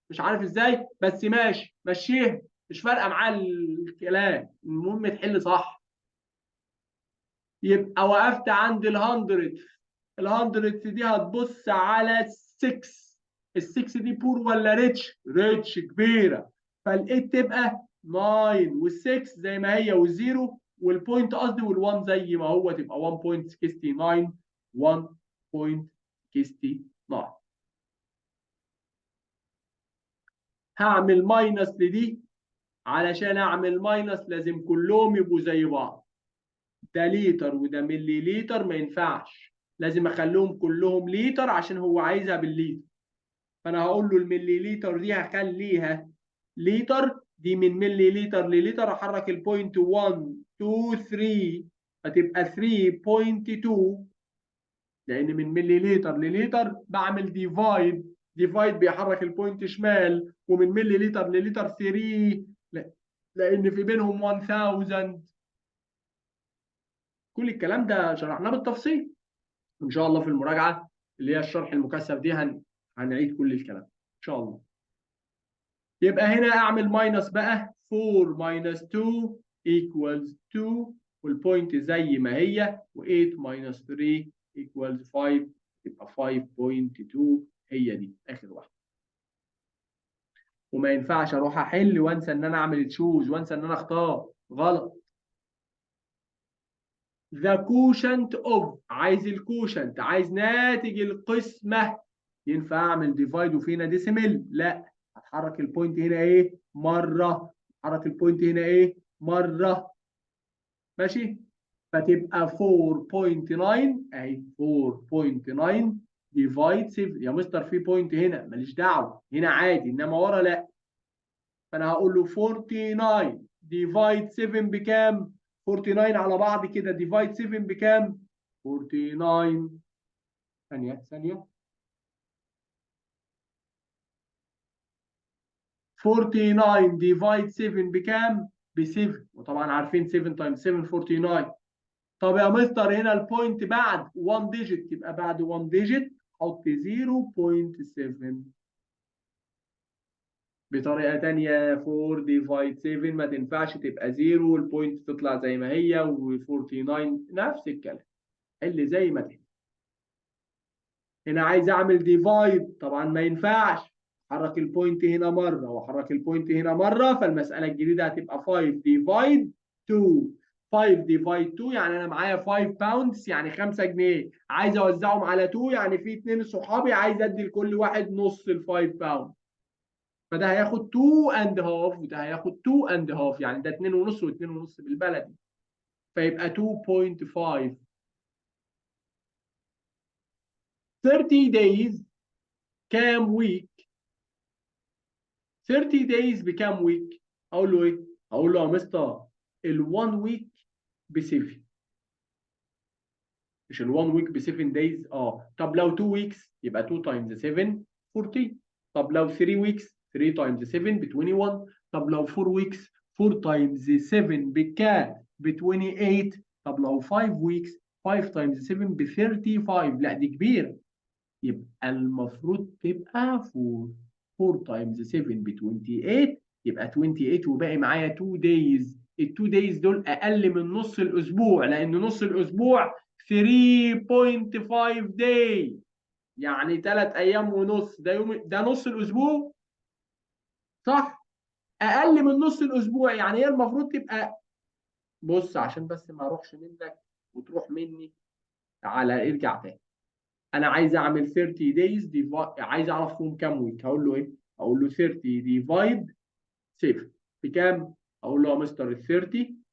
مش عارف ازاي بس ماشي مشيها مش فارقه معاه الكلام، المهم تحل صح. يبقى وقفت عند ال 100. ال 100 دي هتبص على 6. ال 6 دي بور ولا ريتش؟ ريتش كبيره. فال8 تبقى 9 وال6 زي ما هي والزيرو والبوينت قصدي وال1 زي ما هو تبقى 1.69 1.69. هعمل ماينس لدي، علشان اعمل ماينس لازم كلهم يبقوا زي بعض. ده ليتر وده ملي لتر ما ينفعش، لازم اخليهم كلهم لتر عشان هو عايزها بالليتر. فانا هقول له الملي لتر دي هخليها لتر، دي من ملي لتر للتر احرك البوينت 1 2 3 فتبقى 3.2، لان من ملي لتر للتر بعمل ديفايد. ديفايد بيحرك البوينت شمال، ومن ملي لتر للتر 3 لان في بينهم 1000. كل الكلام ده شرحناه بالتفصيل ان شاء الله في المراجعه اللي هي الشرح المكثف دي هنعيد كل الكلام ان شاء الله. يبقى هنا اعمل ماينس بقى 4 minus 2 equals 2 والبوينت زي ما هي، و8 minus 3 equals 5 يبقى 5.2 هي دي اخر واحده. وما ينفعش اروح احل وانسى ان انا اعمل تشوز وانسى ان انا اختار، غلط. ذا كوشنت اوف، عايز الكوشنت عايز ناتج القسمه. ينفع اعمل ديفايد وفينا ديسيمل؟ لا، هتحرك البوينت هنا ايه مره، هتحرك البوينت هنا ايه مره، ماشي. فتبقى 4.9 اهي 4.9 ديفايد 7. يا مستر في بوينت هنا ماليش دعوه، هنا عادي انما ورا لا. فانا هقول له 49 ديفايد 7 بكام؟ 49 على بعض كده ديفايد 7 بكام؟ 49 ثانيه ثانيه 49 ديفايد 7 بكام؟ ب 7، وطبعا عارفين 7 تايمز 7 49. طب يا مستر هنا البوينت بعد 1 ديجيت، يبقى بعد 1 ديجيت حط 0.7. بطريقه تانيه 4 ديفايد 7 ما تنفعش تبقى 0 والبوينت تطلع زي ما هي و49 نفس الكلام. حل زي ما تحب. هنا عايز اعمل ديفايد طبعا ما ينفعش. حرك البوينت هنا مره وحرك البوينت هنا مره، فالمساله الجديده هتبقى 5 ديفايد 2. 5 ديفايد 2 يعني انا معايا 5 باوندز يعني 5 جنيه، عايز اوزعهم على 2 يعني في 2 صحابي عايز ادي لكل واحد نص ال 5 باوند. فده هياخد 2 اند هاف وده هياخد 2 اند هاف، يعني ده 2 ونص و2 ونص بالبلدي، فيبقى 2.5. 30 days كام ويك؟ 30 days بكام ويك؟ اقول له ايه؟ اقول له يا مستر ال1 ويك ب 7. مش ال1 ويك ب 7 days؟ طب لو 2 ويكس يبقى 2 تايمز 7 14. طب لو 3 ويكس 3 تايمز 7 ب 21. طب لو 4 ويكس 4 تايمز 7 بكام؟ ب 28. طب لو 5 ويكس 5 تايمز 7 ب 35. لا دي كبيره، يبقى المفروض تبقى 4. 4 تايمز 7 ب 28، يبقى 28 وباقي معايا 2 دايز. ال 2 دايز دول اقل من نص الاسبوع، لان نص الاسبوع 3.5 داي، يعني 3 ايام ونص. ده يوم، ده نص الاسبوع صح؟ اقل من نص الاسبوع، يعني هي المفروض تبقى، بص عشان بس ما اروحش منك وتروح مني، تعالى ارجع تاني. انا عايز اعمل 30 days عايز اعرف فيهم كام ويك. هقول له ايه؟ اقول له 30 ديفايد 7 بكام؟ اقول له يا مستر ال 30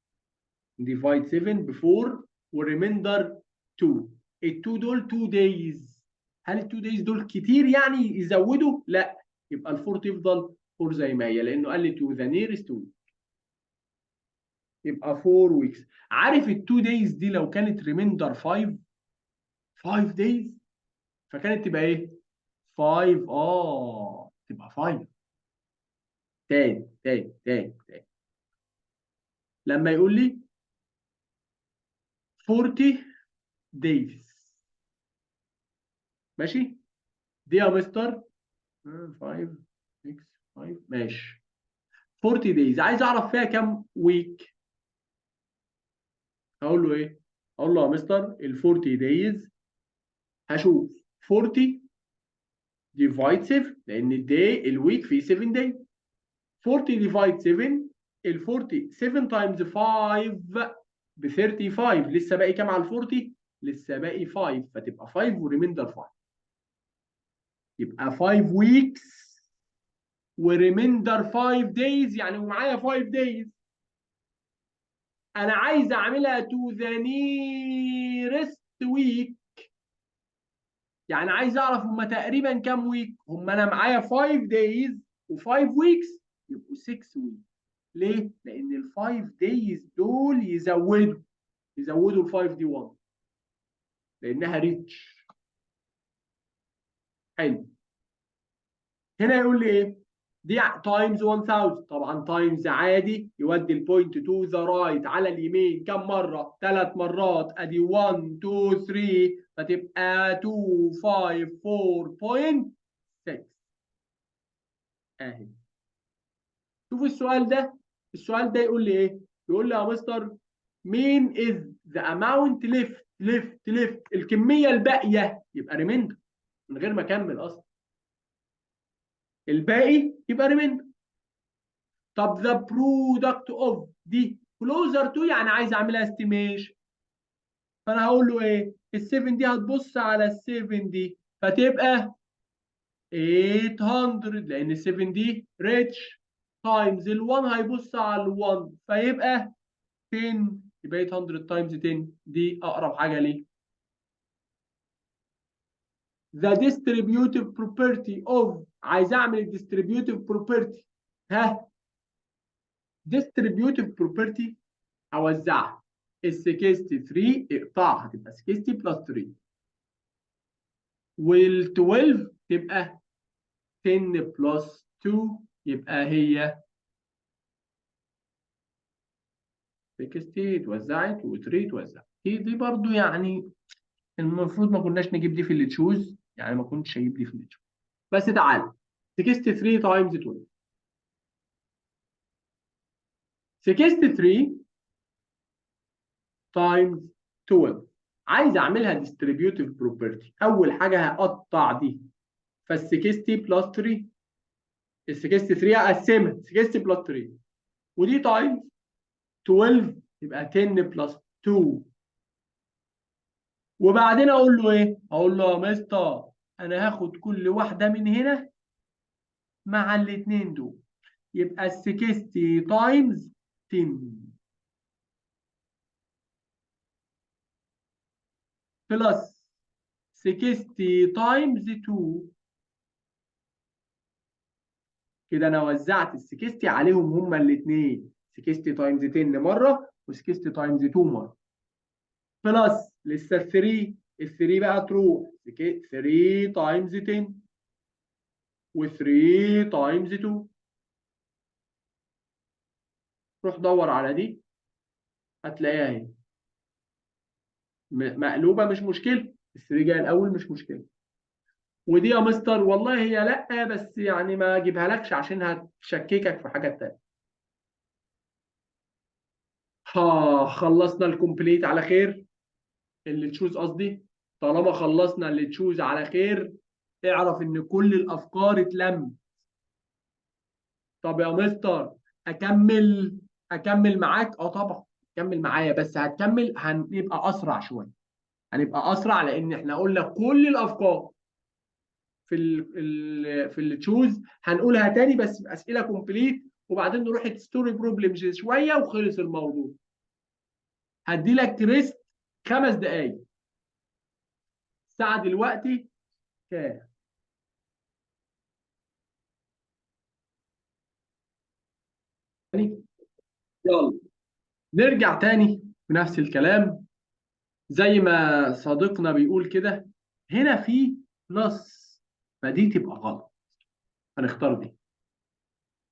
ديفايد 7 ب 4 والريميندر 2. ال 2 دول 2 days. هل ال 2 days دول كتير يعني يزودوا؟ لا، يبقى ال 4 تفضل 4 زي ما هي، لانه قال لي to the nearest week. يبقى 4 ويكس. عارف ال 2 days دي لو كانت ريميندر 5، 5 days، فكانت تبقى ايه؟ 5 تبقى 5. تاني لما يقول لي 40 days، ماشي؟ دي يا مستر 5 6 5 ماشي. 40 days عايز اعرف فيها كام ويك. هقول له ايه؟ اقول له يا مستر ال 40 days هشوف 40 ديفايد 7، لان الداي الويك فيه 7 داي. 40 ديفايد 7، ال 40 7 تايمز 5 ب 35. لسه باقي كام على ال 40؟ لسه باقي 5، فتبقى 5 وريميندر 5. يبقى 5 ويكس وريميندر 5 دايز، يعني ومعايا 5 دايز. انا عايز اعملها تو ذا نيرست ويك، يعني عايز اعرف هم تقريبا كام ويك. هم انا معايا 5 دايز و5 ويكس، يبقوا 6 ويك. ليه؟ لان ال 5 دايز دول يزودوا ال 5 دي 1، لانها ريتش. حلو. هنا يقول لي ايه؟ دي تايمز 1000. طبعا تايمز عادي يودي البوينت تو ذا رايت على اليمين كم مره؟ 3 مرات. ادي 1 2 3، فتبقى 254.6 اهي. شوف السؤال ده. السؤال ده يقول لي ايه؟ يقول لي يا مستر مين از ذا اماونت ليفت الكميه الباقيه، يبقى ريميندر من غير ما اكمل اصلا. الباقي يبقى ريميندر. طب ذا برودكت اوف دي كلوزر تو، يعني عايز اعملها استيميشن. فانا هقول له ايه؟ ال7 دي هتبص على ال7 دي فتبقى 800، لان ال7 دي ريتش، تايمز ال1 هيبص على ال1 فيبقى 10. يبقى 800 تايمز 10 دي اقرب حاجه ليه. The distributive property of، عايز اعمل الديستريبيوتيف بروبرتي. ها، distributive property اوزعها. ال 63 اقطعها تبقى 60 بلس 3، وال 12 تبقى 10 بلس 2، يبقى هي 60 اتوزعت و3 اتوزعت. دي برضو يعني المفروض ما كناش نجيب دي في اللي تشوز، يعني ما كنتش هجيب دي في اللي تشوز. بس تعالى 63 تايمز 12 63 تايمز 12. عايز اعملها ديستريبيوتيف بروبرتي. اول حاجه هقطع دي، فال 60 بلس 3، ال 63 اقسمها 60 بلس 3، ودي تايمز 12 يبقى 10 بلس 2. وبعدين اقول له ايه؟ اقول له يا مستر انا هاخد كل واحده من هنا مع الاثنين دول، يبقى ال 60 تايمز 10 بلس 60 تايمز 2. كده انا وزعت ال 60 عليهم هما الاثنين، 60 تايمز 10 مره و60 تايمز 2 مره، بلس لسه ال 3. ال 3 بقى تروح 3 تايمز 10 و3 تايمز 2. روح دور على دي هتلاقيها اهي مقلوبه، مش مشكله، ال 3 جايه الاول مش مشكله. ودي يا مستر والله هي لا، بس يعني ما اجيبها لكش عشان هتشككك في حاجه تانيه. ها خلصنا الكومبليت على خير، اللي تشوز قصدي. طالما خلصنا اللي تشوز على خير، اعرف ان كل الافكار اتلم. طب يا مستر اكمل معاك؟ اه طبعا كمل معايا، بس هتكمل هنبقى اسرع شويه، هنبقى اسرع لان احنا قلنا كل الافكار في اللي تشوز هنقولها تاني بس باسئله كومبليت، وبعدين نروح ستوري بروبلمز شويه وخلص الموضوع. هدي لك ريست 5 دقائق. الساعه دلوقتي كام؟ يلا نرجع تاني بنفس الكلام زي ما صديقنا بيقول كده. هنا في بلس، فدي تبقى غلط، هنختار دي.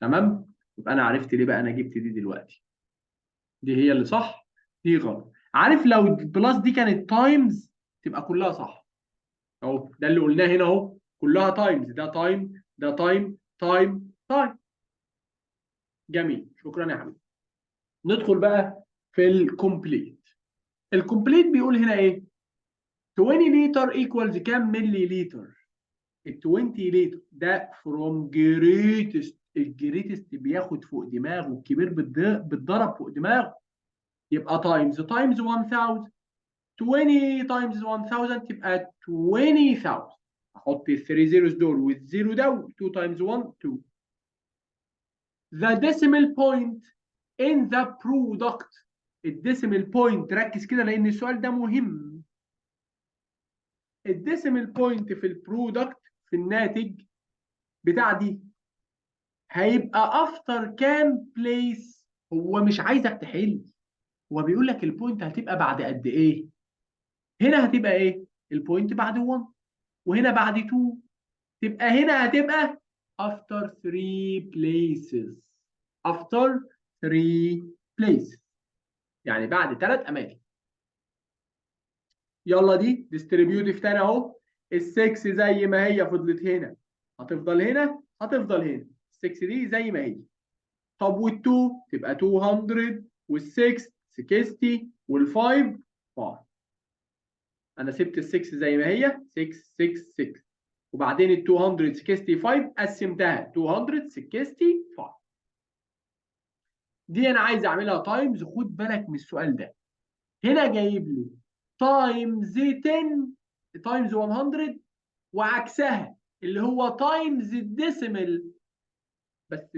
تمام، يبقى انا عرفت ليه بقى انا جبت دي دلوقتي. دي هي اللي صح، دي غلط. عارف لو البلس دي كانت تايمز تبقى كلها صح. اهو ده اللي قلناه هنا اهو، كلها تايمز، ده تايم ده تايم تايم تايم. جميل، شكرا يا حبيبي. ندخل بقى في الكومبليت. الكومبليت بيقول هنا ايه؟ 20 لتر ايكوالز كام ملي لتر؟ ال 20 لتر ده فروم جريتست، الجريتست بياخد فوق دماغه، الكبير بيتضرب فوق دماغه، يبقى تايمز 1000. 20 تايمز 1000 تبقى 20000. احط ال 3 زيروز دول والزيرو ده، 2 تايمز 1 2. The decimal point in the product. الديسيمال بوينت ركز كده لان السؤال ده مهم. الديسيمال بوينت في البرودكت في الناتج بتاع دي هيبقى افتر كام بليس. هو مش عايزك تحل، هو بيقول لك البوينت هتبقى بعد قد ايه. هنا هتبقى ايه؟ البوينت بعد 1، وهنا بعد 2، تبقى هنا هتبقى after 3 places. after 3 places يعني بعد 3 اماكن. يلا دي ديستريبيوتيف تاني اهو. ال6 زي ما هي فضلت هنا، هتفضل هنا، هتفضل هنا. ال6 دي زي ما هي. طب وال2 تبقى 200، وال6 60، وال5 5. انا سبت ال6 زي ما هي 6 6 6، وبعدين ال 265 قسمتها 265. دي انا عايز اعملها تايمز. خد بالك من السؤال ده، هنا جايب لي تايمز 10 تايمز 100 وعكسها اللي هو تايمز الديسيمال، بس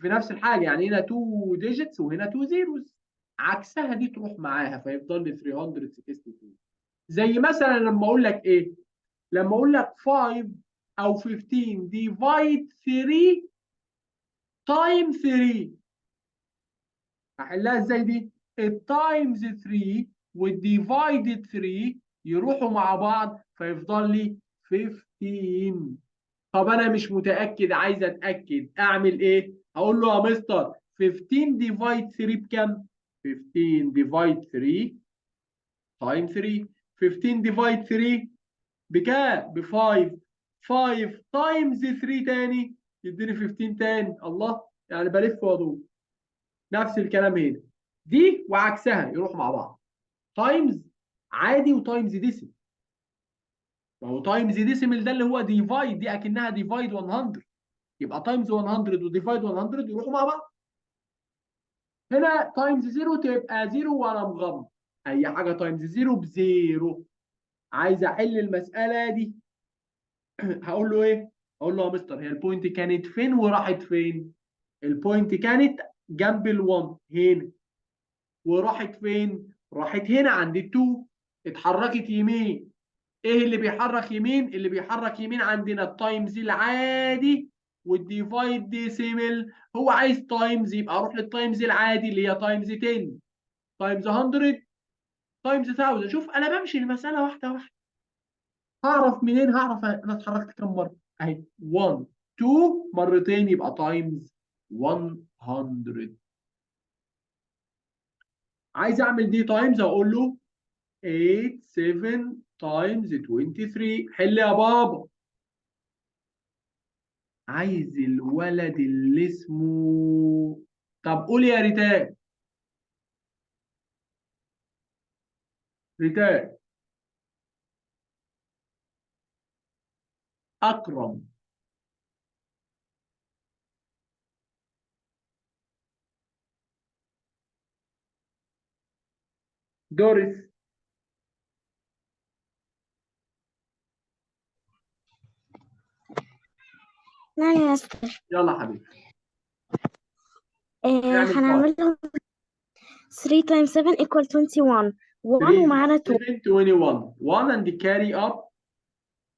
في نفس الحاجه يعني هنا 2 ديجيتس وهنا 2 زيروز، عكسها دي تروح معاها فيفضل لي 362. زي مثلا لما اقول لك ايه؟ لما اقول لك 5 او 15 ديفايد 3 تايم 3، هحلها ازاي دي؟ التايمز 3 والديفايدد 3 يروحوا مع بعض فيفضل لي 15. طب انا مش متاكد، عايز اتاكد، اعمل ايه؟ اقول له يا مستر 15 ديفايد 3 بكام؟ 15 ديفايد 3 تايم 3. 15 ديفايد 3 بكام؟ ب 5. 5 تايمز 3 تاني يديني 15 تاني. الله، يعني بلف وادور. نفس الكلام هنا، دي وعكسها يروح مع بعض، تايمز عادي وتايمز ديسيمال. ما هو تايمز ديسيمال ده اللي هو ديفايد، دي اكنها ديفايد 100، يبقى تايمز 100 وديفايد 100 يروحوا مع بعض. هنا تايمز 0 تبقى 0 وانا مغمض، اي حاجه تايمز 0 بزيرو. عايز احل المساله دي هقول له ايه؟ اقول له يا مستر هي البوينت كانت فين وراحت فين؟ البوينت كانت جنب ال1 هنا، وراحت فين؟ راحت هنا عند ال2، اتحركت يمين. ايه اللي بيحرك يمين؟ اللي بيحرك يمين عندنا التايمز العادي والديفايد ديسيمال. هو عايز تايمز، يبقى اروح للتايمز العادي اللي هي تايمز 10 تايمز 100 تايمز 1000. شوف انا بمشي المساله واحده واحده. هعرف منين؟ هعرف انا اتحركت كم مره اهي، 1 2 مرتين يبقى تايمز 100. عايز اعمل دي تايمز، اقول له 8 7 تايمز 23. حل يا بابا. عايز الولد اللي اسمه، طب قول يا ريتان. ريتان. اكرم. دوريس. نعم يا مستر. يلا حبيبي. اعمل تايم. هنعملهم 3 times 7 equal 21. 1 3 ومعانا 2. 7 21 1 and carry up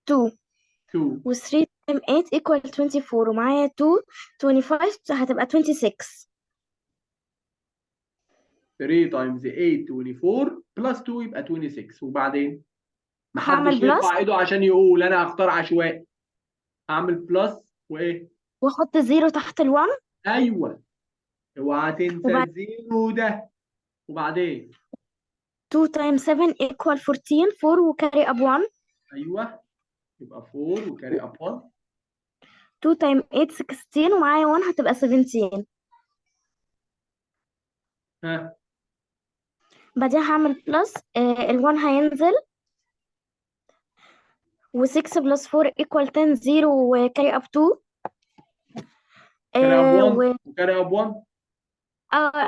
2 2. و 3 times 8 equal 24 ومعايا 2. 25 هتبقى 26. 3 times 8 24 بلس 2 يبقى 26. وبعدين هعمل محدش بلس يرفع ايده عشان يقول انا هختار عشوائي. اعمل بلس وايه؟ واحط 0 تحت ال1. ايوه، اوعى تنسى وبعد الزيرو ده. وبعدين 2 times 7 equal 14. 4 وكاري اب 1. ايوه، يبقى 4 وكاري اب 1. 2 times 8 16 ومعايا 1 هتبقى 17. ها. بعدين هعمل بلس ال1 هينزل. و6 بلس 4 equal 10. 0 وكاري اب 2. كاري اب 1 و وكاري اب 1.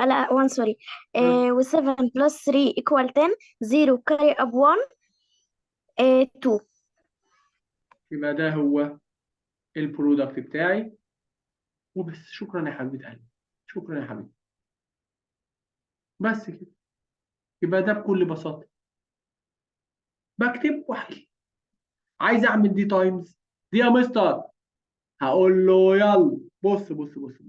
لا 1 سوري. ها. و7 بلس 3 equal 10. 0 كاري اب 1. 2. يبقى ده هو البرودكت بتاعي وبس. شكرا يا حبيبه قلبي، شكرا يا حبيبي. بس كده. يبقى ده بكل بساطه بكتب واحل. عايز اعمل دي تايمز دي يا مستر، هقول له يلا بص بص بص بص.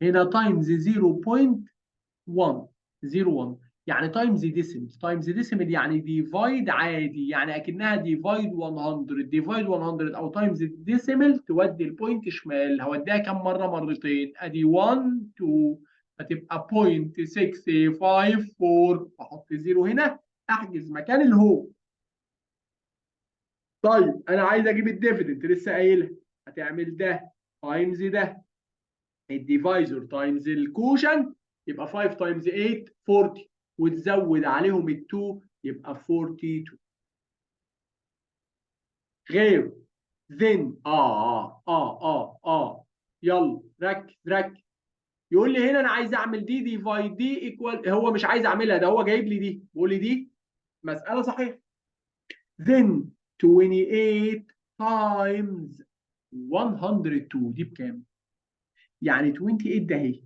هنا تايمز 0.101 يعني تايمز ديسيمل. تايمز ديسيمل يعني ديفايد عادي، يعني اكنها ديفايد 100. ديفايد 100 او تايمز ديسيمل تودي البوينت شمال. هوديها كم مره؟ مرتين. ادي 1 2 هتبقى 0.654. احط زيرو هنا، احجز مكان الهو. طيب انا عايز اجيب الديفيدنت، لسه قايلها. هتعمل ده تايمز ده، الديفايزر تايمز الكوشن، يبقى 5 تايمز 8 40، وتزود عليهم ال2 يبقى 42. غير then يلا ركز ركز. يقول لي هنا انا عايز اعمل دي ديفايد دي ايكوال. هو مش عايز اعملها، ده هو جايب لي دي، بيقول لي دي مساله صحيحه. then 28 times 102 دي بكام؟ يعني 28 ده اهي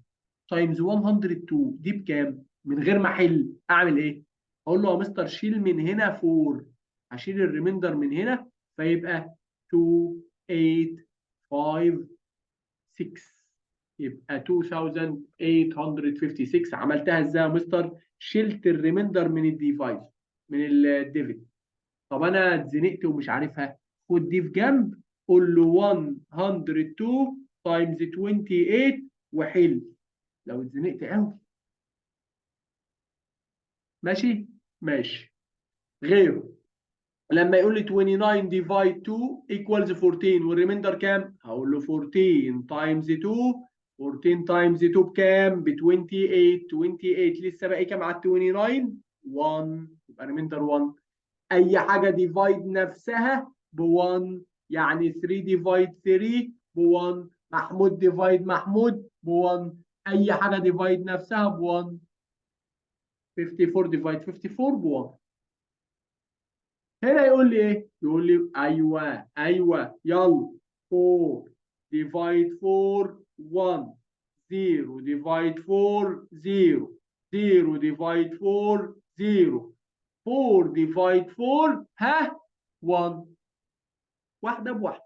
تايمز 102 دي بكام؟ من غير ما احل اعمل ايه؟ اقول له يا مستر شيل من هنا 4، هشيل الريميندر من هنا فيبقى 2 8 5 6، يبقى 2856. عملتها ازاي يا مستر؟ شلت الريميندر من الديفايس، من الديفيد. طب انا اتزنقت ومش عارفها، خد دي في جنب، قول له 102 تايمز 28 وحل لو اتزنقت قوي. ماشي ماشي. غيره لما يقول لي 29 ديفايد 2 ايكوالز 14 والريميندر كام؟ هقول له 14 تايمز 2 14 تايمز 2 بكام؟ ب 28. 28 لسه باقي كام على 29؟ 1. يبقى ريميندر 1. اي حاجه ديفايد نفسها ب 1، يعني 3 ديفايد 3 ب 1، محمود ديفايد محمود ب 1. اي حاجه ديفايد نفسها ب 1. 54 ديفايد 54 ب 1. هنا يقول لي ايه؟ يقول لي ايوه يلا. 4 ديفايد 4 1، 0 ديفايد 4 0، 0 ديفايد 4 0، 4 ديفايد 4 ها 1. واحده بواحده.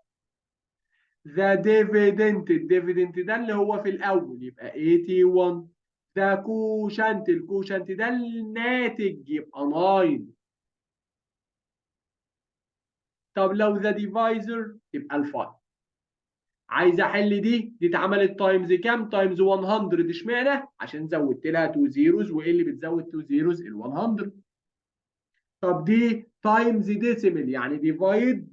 ذا ديفيدنت، الديفيدنت ده اللي هو في الاول يبقى 81. ذا كوشنت، الكوشنت ده الناتج يبقى 9. طب لو ذا ديفايزر يبقى ال 5. عايز احل دي اتعملت تايمز كام؟ تايمز 100. اشمعنى؟ عشان زودت لها 2 زيروز، وايه اللي بتزود 2 زيروز؟ ال 100. طب دي تايمز ديسيمل، يعني ديفايد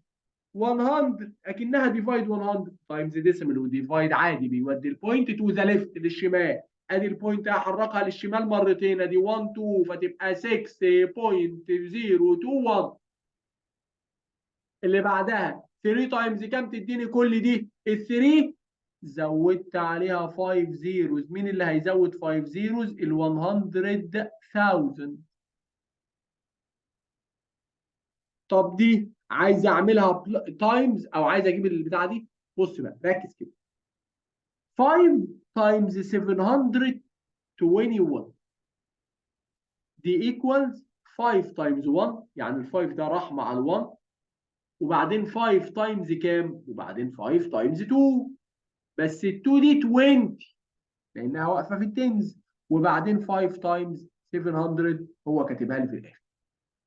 100، اكنها ديفايد 100 تايمز ديسيمل. وديفايد عادي بيودي البوينت تو ذا ليفت، للشمال. ادي البوينت هحركها للشمال مرتين، ادي 1 2، فتبقى 6.021. اللي بعدها 3 تايمز كام تديني كل دي؟ ال 3 زودت عليها 5 زيروز. مين اللي هيزود 5 زيروز؟ ال 100,000. طب دي عايز اعملها تايمز، او عايز اجيب البتاعه دي. بص بقى ركز كده. 5 تايمز 721 دي ايكوالز 5 تايمز 1، يعني ال 5 ده راح مع ال 1، وبعدين 5 تايمز كام؟ وبعدين 5 تايمز 2. بس ال 2 دي 20 لانها واقفه في التنز، وبعدين 5 تايمز 700 هو كاتبها لي في الاخر.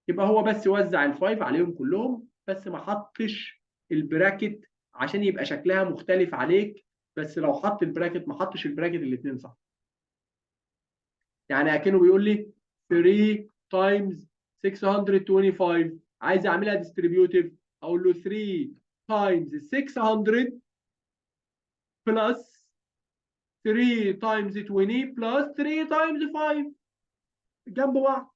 يبقى هو بس وزع ال 5 عليهم كلهم، بس ما حطش البراكت عشان يبقى شكلها مختلف عليك. بس لو حط البراكت، ما حطش البراكت الاثنين صح. يعني اكنه بيقول لي 3 تايمز 625، عايز اعملها ديستريبيوتيف، اقول له 3 تايمز 600 بلس 3 تايمز 20 بلس 3 تايمز 5 جنب بعض.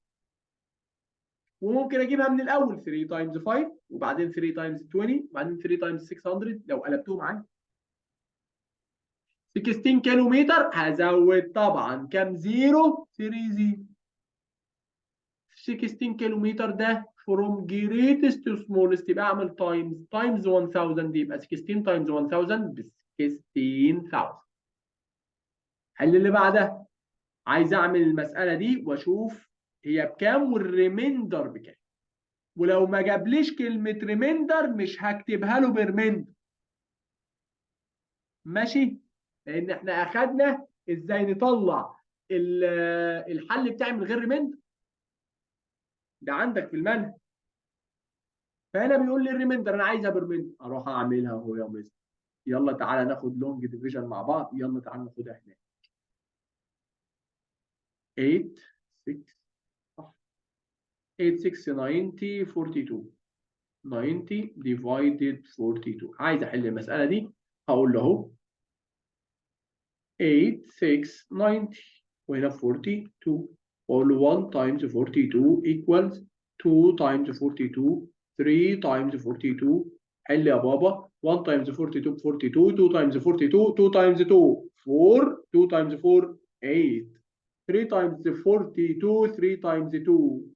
وممكن اجيبها من الاول 3 تايمز 5، وبعدين 3 تايمز 20، وبعدين 3 تايمز 600 لو قلبتهم عادي. 16 كيلو متر هزود طبعا كام زيرو؟ 3 زيرو. 16 كيلو متر ده from greatest to smallest، يبقى اعمل تايمز 1000، يبقى 16 تايمز 1000 ب 16,000. حل اللي بعدها. عايز اعمل المساله دي واشوف هي بكام والريميندر بكام. ولو ما جابليش كلمه ريميندر مش هكتبها له بريميندر. ماشي؟ لان احنا اخدنا ازاي نطلع الحل بتاعي من غير ريميندر، ده عندك في المنهج. فهنا بيقول لي الريميندر انا عايزها بريميندر، اروح اعملها اهو يا مستر. يلا تعالى ناخد لونج ديفيجن مع بعض. يلا تعالى ناخدها هناك. 8 6 صح. 8 6 90 42. 90 divided 42. عايز احل المساله دي. هقول له اهو 8 6 90 وهنا 42، واقول له 1 times 42 equals 2 times 42 3 times 42. حل يا بابا. 1 times 42 ب 42، 2 times 42 2 times 2 4، 2 times 4 8، 3 times 42 3 times 2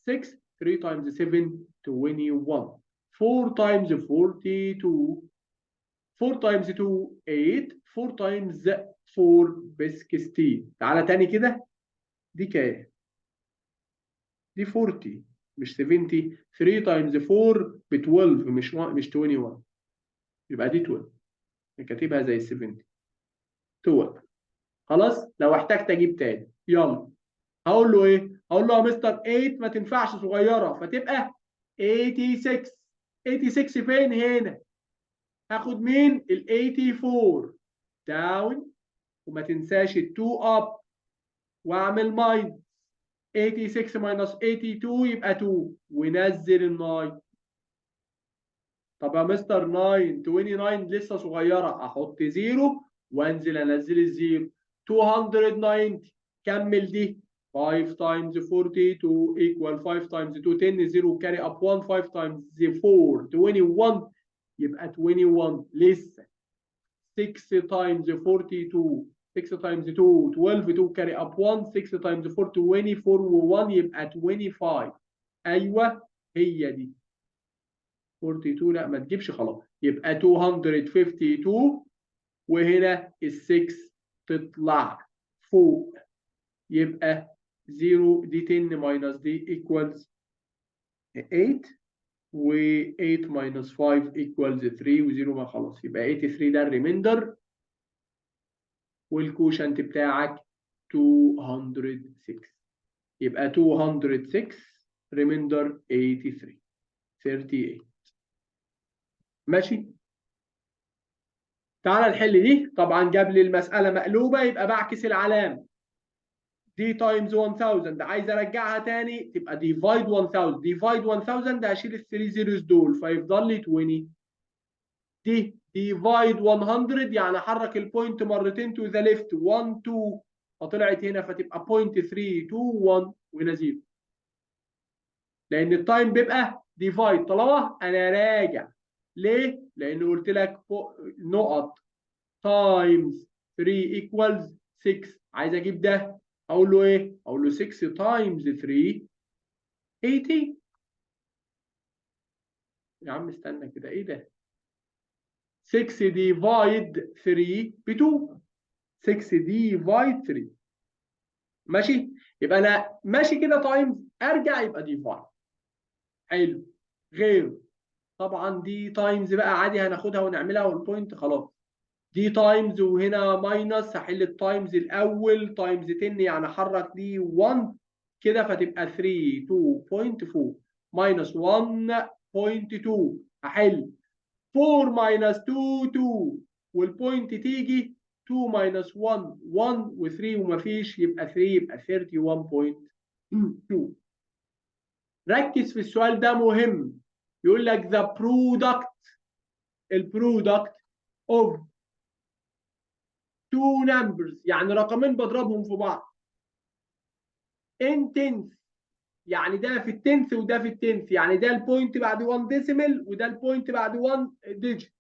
6، 3 times 7 21، 4 times 42 4 times 2 8، 4 times 4 ب 16. تعالى تاني كده. دي كام؟ دي 40 مش 70. 3 times 4 ب 12 مش 21. يبقى دي 12. كاتبها زي 70. 12. خلاص. لو احتجت اجيب تاني يلا. هقول له ايه؟ هقول له يا مستر 8 ما تنفعش صغيره، فتبقى 86. 86 فين هنا؟ هاخد مين؟ ال 84 داون، وما تنساش ال 2 اب، واعمل ماينس 86 ماينس 82 يبقى 2، ونزل ال 9. طب يا مستر 9 29 لسه صغيره، احط 0 وانزل انزل الزيرو. 290 كمل دي. 5 times 42 equal 5 times 2 10 0 carry up 1 5 times 4 21 يبقى 21 لسه. 6 times 42 6 times 2 12 2 carry up 1 6 times 4 24 و1 يبقى 25. ايوه هي دي 42. لا ما تجيبش خلاص. يبقى 252 وهنا ال6 تطلع فوق يبقى 0 دي 10 minus دي equals 8 و8 minus 5 equals 3 و0 ما خلاص يبقى 83 ده الريميندر والكوشنت بتاعك 206 يبقى 206 ريميندر 83 38. ماشي. تعالى نحل دي. طبعا جاب لي المسألة مقلوبة يبقى بعكس العلامة. دي تايمز 1000 عايز ارجعها تاني تبقى ديفايد 1000. ديفايد 1000 هشيل ال 3 زيروز دول فيفضل لي 20. دي ديفايد 100 يعني احرك البوينت مرتين تو ذا ليفت 1 2 فطلعت هنا فتبقى 0.321 وهنا 0 لان التايم بيبقى ديفايد طالما انا راجع. ليه؟ لان قلت لك نقط تايمز 3 ايكوالز 6. عايز اجيب ده اقول له ايه؟ اقول له 6 تايمز 3 80. يا عم استنى كده ايه ده؟ 6 ديفايد 3 ب 2. 6 ديفايد 3 ماشي. يبقى انا ماشي كده تايمز ارجع يبقى ديفايد. حلو. غيره طبعا دي تايمز بقى عادي هناخدها ونعملها والبوينت خلاص. دي تايمز وهنا ماينس هحل التايمز الاول تايمز 10 يعني احرك دي 1 كده فتبقى 3 2.4 ماينس 1.2 هحل 4 ماينس 2 2 والبوينت تيجي 2 ماينس 1 1 و3 ومفيش يبقى 3 يبقى 31.2. ركز في السؤال ده مهم. يقول لك the البرودكت of two numbers يعني رقمين بضربهم في بعض in tenth يعني ده في التنث وده في التنث يعني ده البوينت بعد 1 ديسيمال وده البوينت بعد 1 ديجيت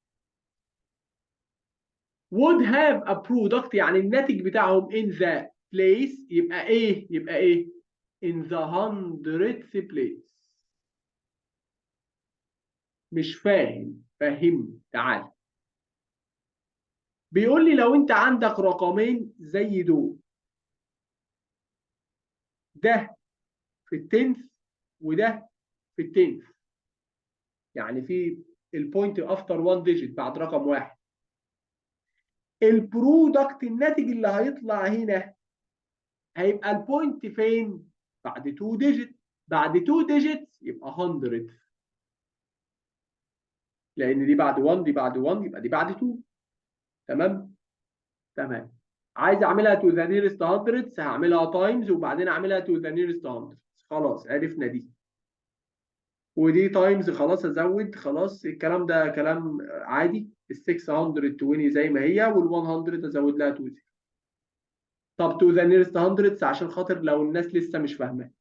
would have a product يعني الناتج بتاعهم in the place يبقى ايه؟ يبقى ايه؟ in the 100th place. مش فاهم؟ فهمني تعال. بيقول لي لو انت عندك رقمين زي دول ده في التنث وده في التنث يعني في البوينت افتر 1 ديجيت بعد رقم واحد البرودكت الناتج اللي هيطلع هنا هيبقى البوينت فين؟ بعد 2 ديجيت. بعد 2 ديجيت يبقى 100 لان دي بعد 1 دي بعد 1 يبقى دي بعد 2. تمام؟ تمام. عايز اعملها تو ذا نيرست 100 هعملها تايمز وبعدين اعملها تو ذا نيرست 100. خلاص عرفنا دي. ودي تايمز خلاص ازود خلاص الكلام ده كلام عادي. ال 620 زي ما هي وال 100 ازود لها 2. طب تو ذا نيرست 100 عشان خاطر لو الناس لسه مش فاهمه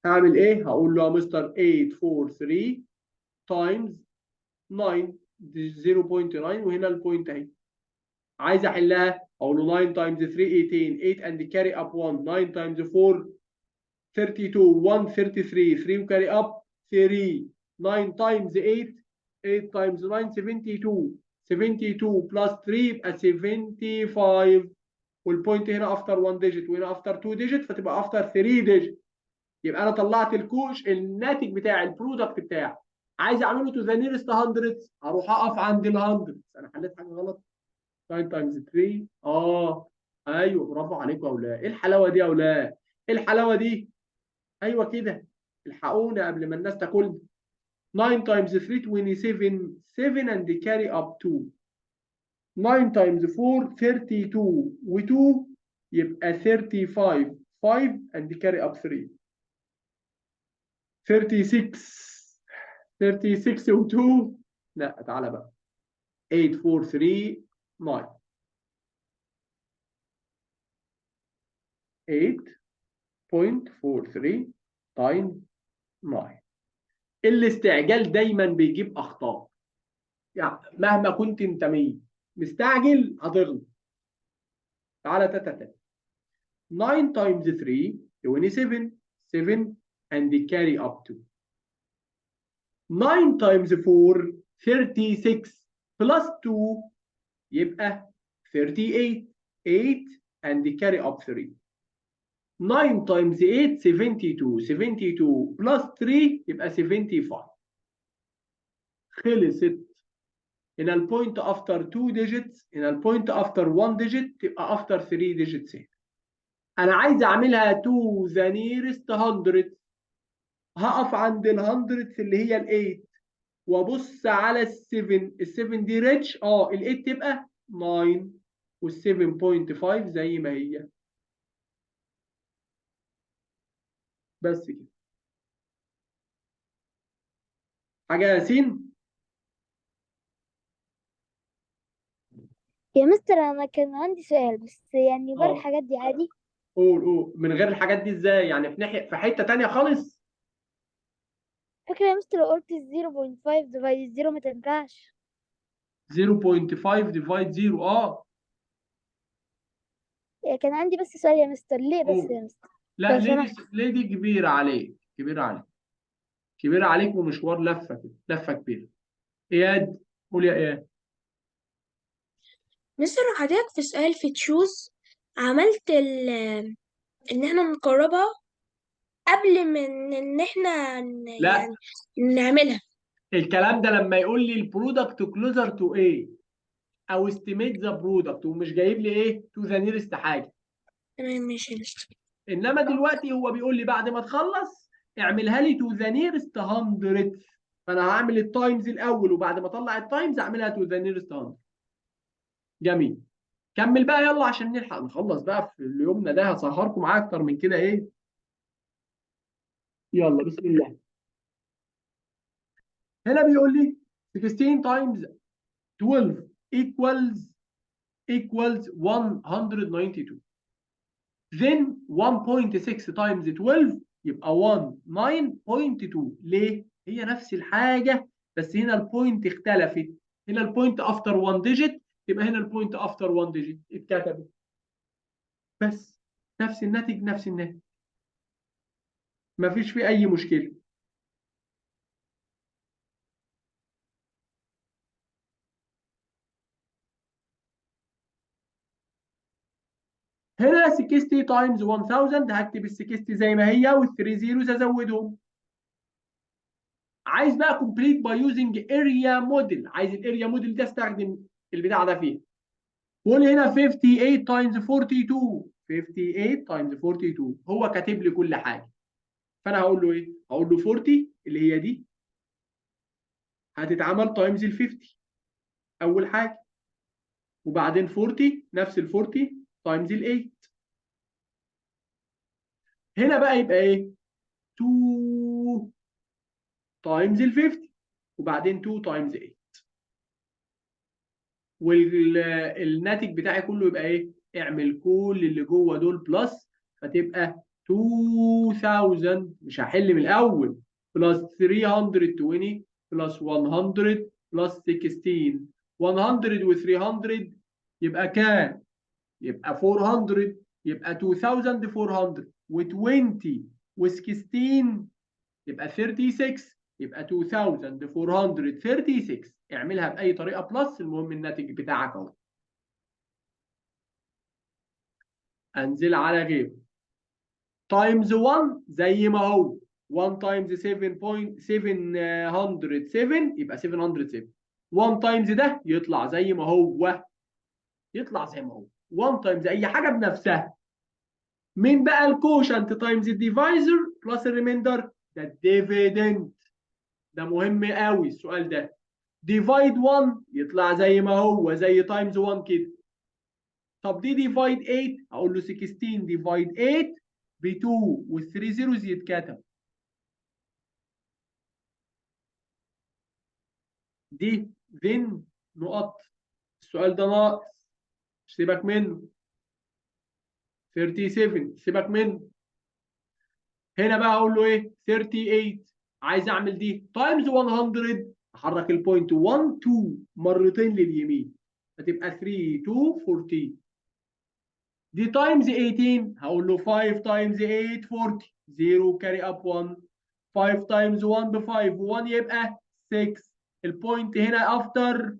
هعمل ايه؟ هقول له يا مستر 843 تايمز 9 0.9 وهنا البوينت اهي. عايز احلها اقول له 9 تايمز 3 18 8 اند كاري اب 1 9 تايمز 4 32 1 33 3 وكاري اب 3 9 تايمز 8 8 تايمز 9 72 72 بلس 3 يبقى 75 والبوينت هنا افتر 1 ديجيت وهنا افتر 2 ديجيت فتبقى افتر 3 ديجيت. يبقى انا طلعت الكوش الناتج بتاعي البرودكت بتاعي. عايز اعمله تو ذا نيرست 100 اروح اقف عند ال 100. انا حليت حاجه غلط. 9 تايمز 3 ايوه برافو عليكم يا اولاد. ايه الحلاوه دي يا اولاد؟ ايه الحلاوه دي؟ ايوه كده. الحقونا قبل ما الناس تاكلنا. 9 تايمز 3 27 7 and carry up 2 9 تايمز 4 32 و2 يبقى 35 5 and carry up 3 36 36 و2 لا تعالى بقى 8 4 3 9 8.43 تايمز 9. الاستعجال دايما بيجيب اخطاء، يعني مهما كنت انت مستعجل هتغلط. تعالى تاتا 9 times 3 27 7 and carry up to 9 times 4 36 plus 2 يبقى 38 8 and carry up 3. 9 times 8 72 72 plus 3 يبقى 75. خلصت. هنا البوينت افتر 2 digits، هنا البوينت افتر 1 digit، تبقى افتر 3 digits. انا عايز اعملها to the nearest 100. هقف عند ال 100 اللي هي ال 8 وابص على ال 7. ال 7 دي ريتش، ال 8 تبقى 9 وال 7.5 زي ما هي. بس كده. حاجه يا ياسين؟ يا مستر انا كان عندي سؤال بس يعني بره اه الحاجات دي عادي. قول من غير الحاجات دي ازاي؟ يعني في ناحيه في حته تانيه خالص. فاكرة يا مستر لو قلت 0.5 ديفايد 0 ما تنفعش. 0.5 ديفايد 0 كان عندي بس سؤال يا مستر، ليه بس قول. يا مستر لا لو سمحت. ليه دي كبيره عليك، كبيره عليك ومشوار لفه كده، لفه كبيره. اياد، قول يا اياد. مستر حضرتك في سؤال في تشوز عملت ان احنا نقربها قبل من ان احنا لا يعني نعملها. الكلام ده لما يقول لي البرودكت كلوزر تو ايه او استيميت ذا برودكت ومش جايب لي ايه تو ذا نيرست حاجه. تمام ماشي يا مستر. انما دلوقتي هو بيقول لي بعد ما تخلص اعملها لي تو ذا نيرست 100. فانا هعمل التايمز الاول وبعد ما اطلع التايمز اعملها تو ذا نيرست 100. جميل. كمل بقى يلا عشان نلحق نخلص بقى في يومنا ده، هسهركم معايا اكتر من كده ايه. يلا بسم الله. هنا بيقول لي 16 times 12 equals 192. then 1.6 times 12 يبقى 19.2. ليه؟ هي نفس الحاجة بس هنا البوينت اختلفت. هنا البوينت افتر 1 ديجيت، يبقى هنا البوينت افتر 1 ديجيت اتكتبت. بس نفس الناتج نفس الناتج، مفيش فيه أي مشكلة. هنا 60 تايمز 1000 هكتب ال 60 زي ما هي وال 3 زيروز ازودهم. عايز بقى كومبليت باي يوزنج اريا موديل، عايز الاريا موديل ده استخدم البتاع ده فيه. قول هنا 58 تايمز 42. 58 تايمز 42 هو كاتب لي كل حاجه، فانا هقول له ايه؟ هقول له 40 اللي هي دي هتتعمل تايمز ال 50 اول حاجه، وبعدين 40 نفس ال 40 تايمز ال 8. هنا بقى يبقى ايه؟ 2 تايمز ال 50 وبعدين 2 تايمز 8. والناتج بتاعي كله يبقى ايه؟ اعمل كل اللي جوه دول بلس، فتبقى 2000. مش هحل من الاول. بلس 320 بلس 100 بلس 16. 100 و 300 يبقى كام؟ يبقى 400. يبقى 2400 و20 و16 يبقى 36. يبقى 2436. اعملها باي طريقه بلس، المهم الناتج بتاعك اهو. انزل على غيره. تايمز 1 زي ما هو، 1 تايمز 7.707 يبقى 707. 1 تايمز ده يطلع زي ما هو، يطلع زي ما هو. 1 تايمز اي حاجه بنفسها. مين بقى الكوشنت تايمز الديفايزر بلس الريميندر؟ ده الديفيدند. ده مهم قوي السؤال ده. ديفايد 1 يطلع زي ما هو زي تايمز 1 كده. طب دي ديفايد 8 اقول له 16 ديفايد 8 ب 2 وال 3 زيروز يتكتب. دي ذن نقط. السؤال ده ناقص، سيبك منه. 37 سيبك منه. هنا بقى هقول له ايه 38. عايز اعمل دي تايمز 100، احرك البوينت 1 2 مرتين لليمين فتبقى 3 2 14. دي تايمز 18 هقول له 5 تايمز 8 40 0 كاري اب 1. 5 تايمز 1 ب 5 1 يبقى 6. البوينت هنا افتر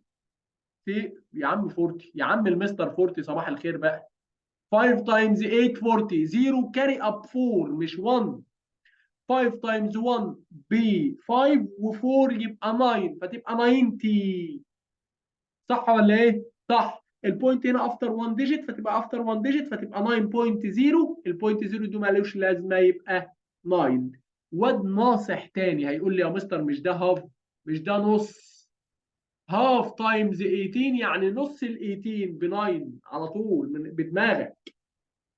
يا عم 40 يا عم المستر 40 صباح الخير بقى. 5 تايمز 8 40 0 كاري اب 4 مش 1. 5 تايمز 1 ب 5 و4 يبقى 9 فتبقى 90. صح ولا ايه؟ صح. البوينت هنا افتر 1 ديجيت فتبقى افتر 1 ديجيت فتبقى 9.0. البوينت 0 ده مالوش لازمه يبقى 9. واد ناصح تاني هيقول لي يا مستر مش ده هاف، مش ده نص. هاف تايمز 18 يعني نص ال 18 ب 9 على طول بدماغك.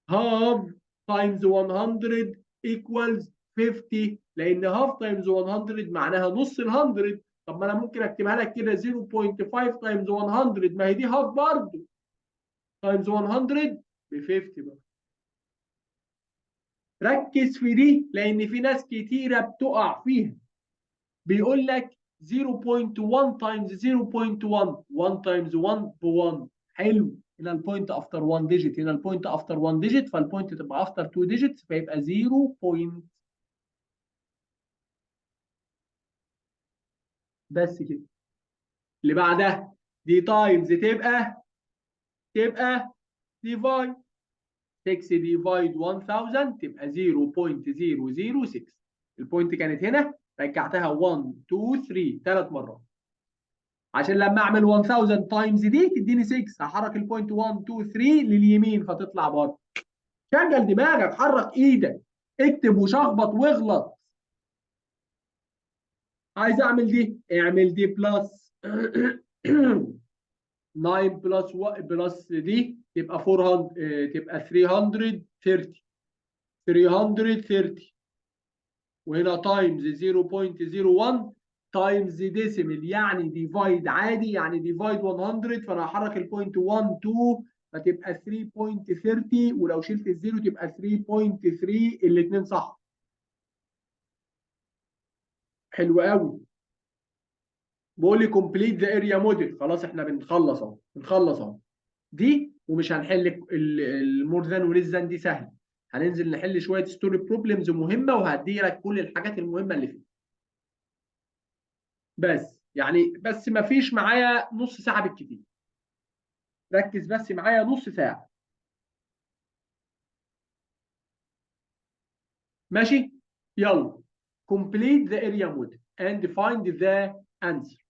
هاف تايمز 100 equals 50 لان هاف تايمز 100 معناها نص ال 100. طب ما انا ممكن اكتبها لك كده 0.5 تايمز 100 ما هي دي هاف برضه تايمز 100 ب 50 بقى. ركز في دي لان في ناس كتيره بتقع فيها. بيقول لك 0.1 تايمز 0.1 1 تايمز 1 ب 1. حلو. هنا البوينت افتر 1 ديجيت هنا البوينت افتر 1 ديجيت فالبوينت تبقى افتر 2 ديجيتس فيبقى 0 بوينت. بس كده. اللي بعدها دي تايمز تبقى ديفايد 6 ديفايد 1000 تبقى 0.006. البوينت كانت هنا رجعتها 1 2 3 ثلاث مرات عشان لما اعمل 1000 تايمز دي تديني 6. هحرك البوينت 1 2 3 لليمين فتطلع بره. شغل دماغك حرك ايدك اكتب وشخبط واغلط. عايز اعمل دي اعمل دي بلس 9 بلس بلس دي تبقى 400 تبقى 330 وهنا تايمز 0.01 تايمز ديسيمل يعني ديفايد عادي يعني ديفايد 100 فانا هحرك البوينت 1 2 فتبقى 3.30 ولو شلت الزيرو تبقى 3.3 الاثنين صح. حلو قوي. بقول لي كومبليت ذا اريا موديل. خلاص احنا بنخلص اهو دي ومش هنحل المور ذان وليس ذان دي سهل. هننزل نحل شويه ستوري بروبلمز مهمه وهدي لك كل الحاجات المهمه اللي فيها. بس يعني بس ما فيش معايا نص ساعه بالكتير. ركز بس معايا نص ساعه. ماشي. يلا. complete the area model and find the answer.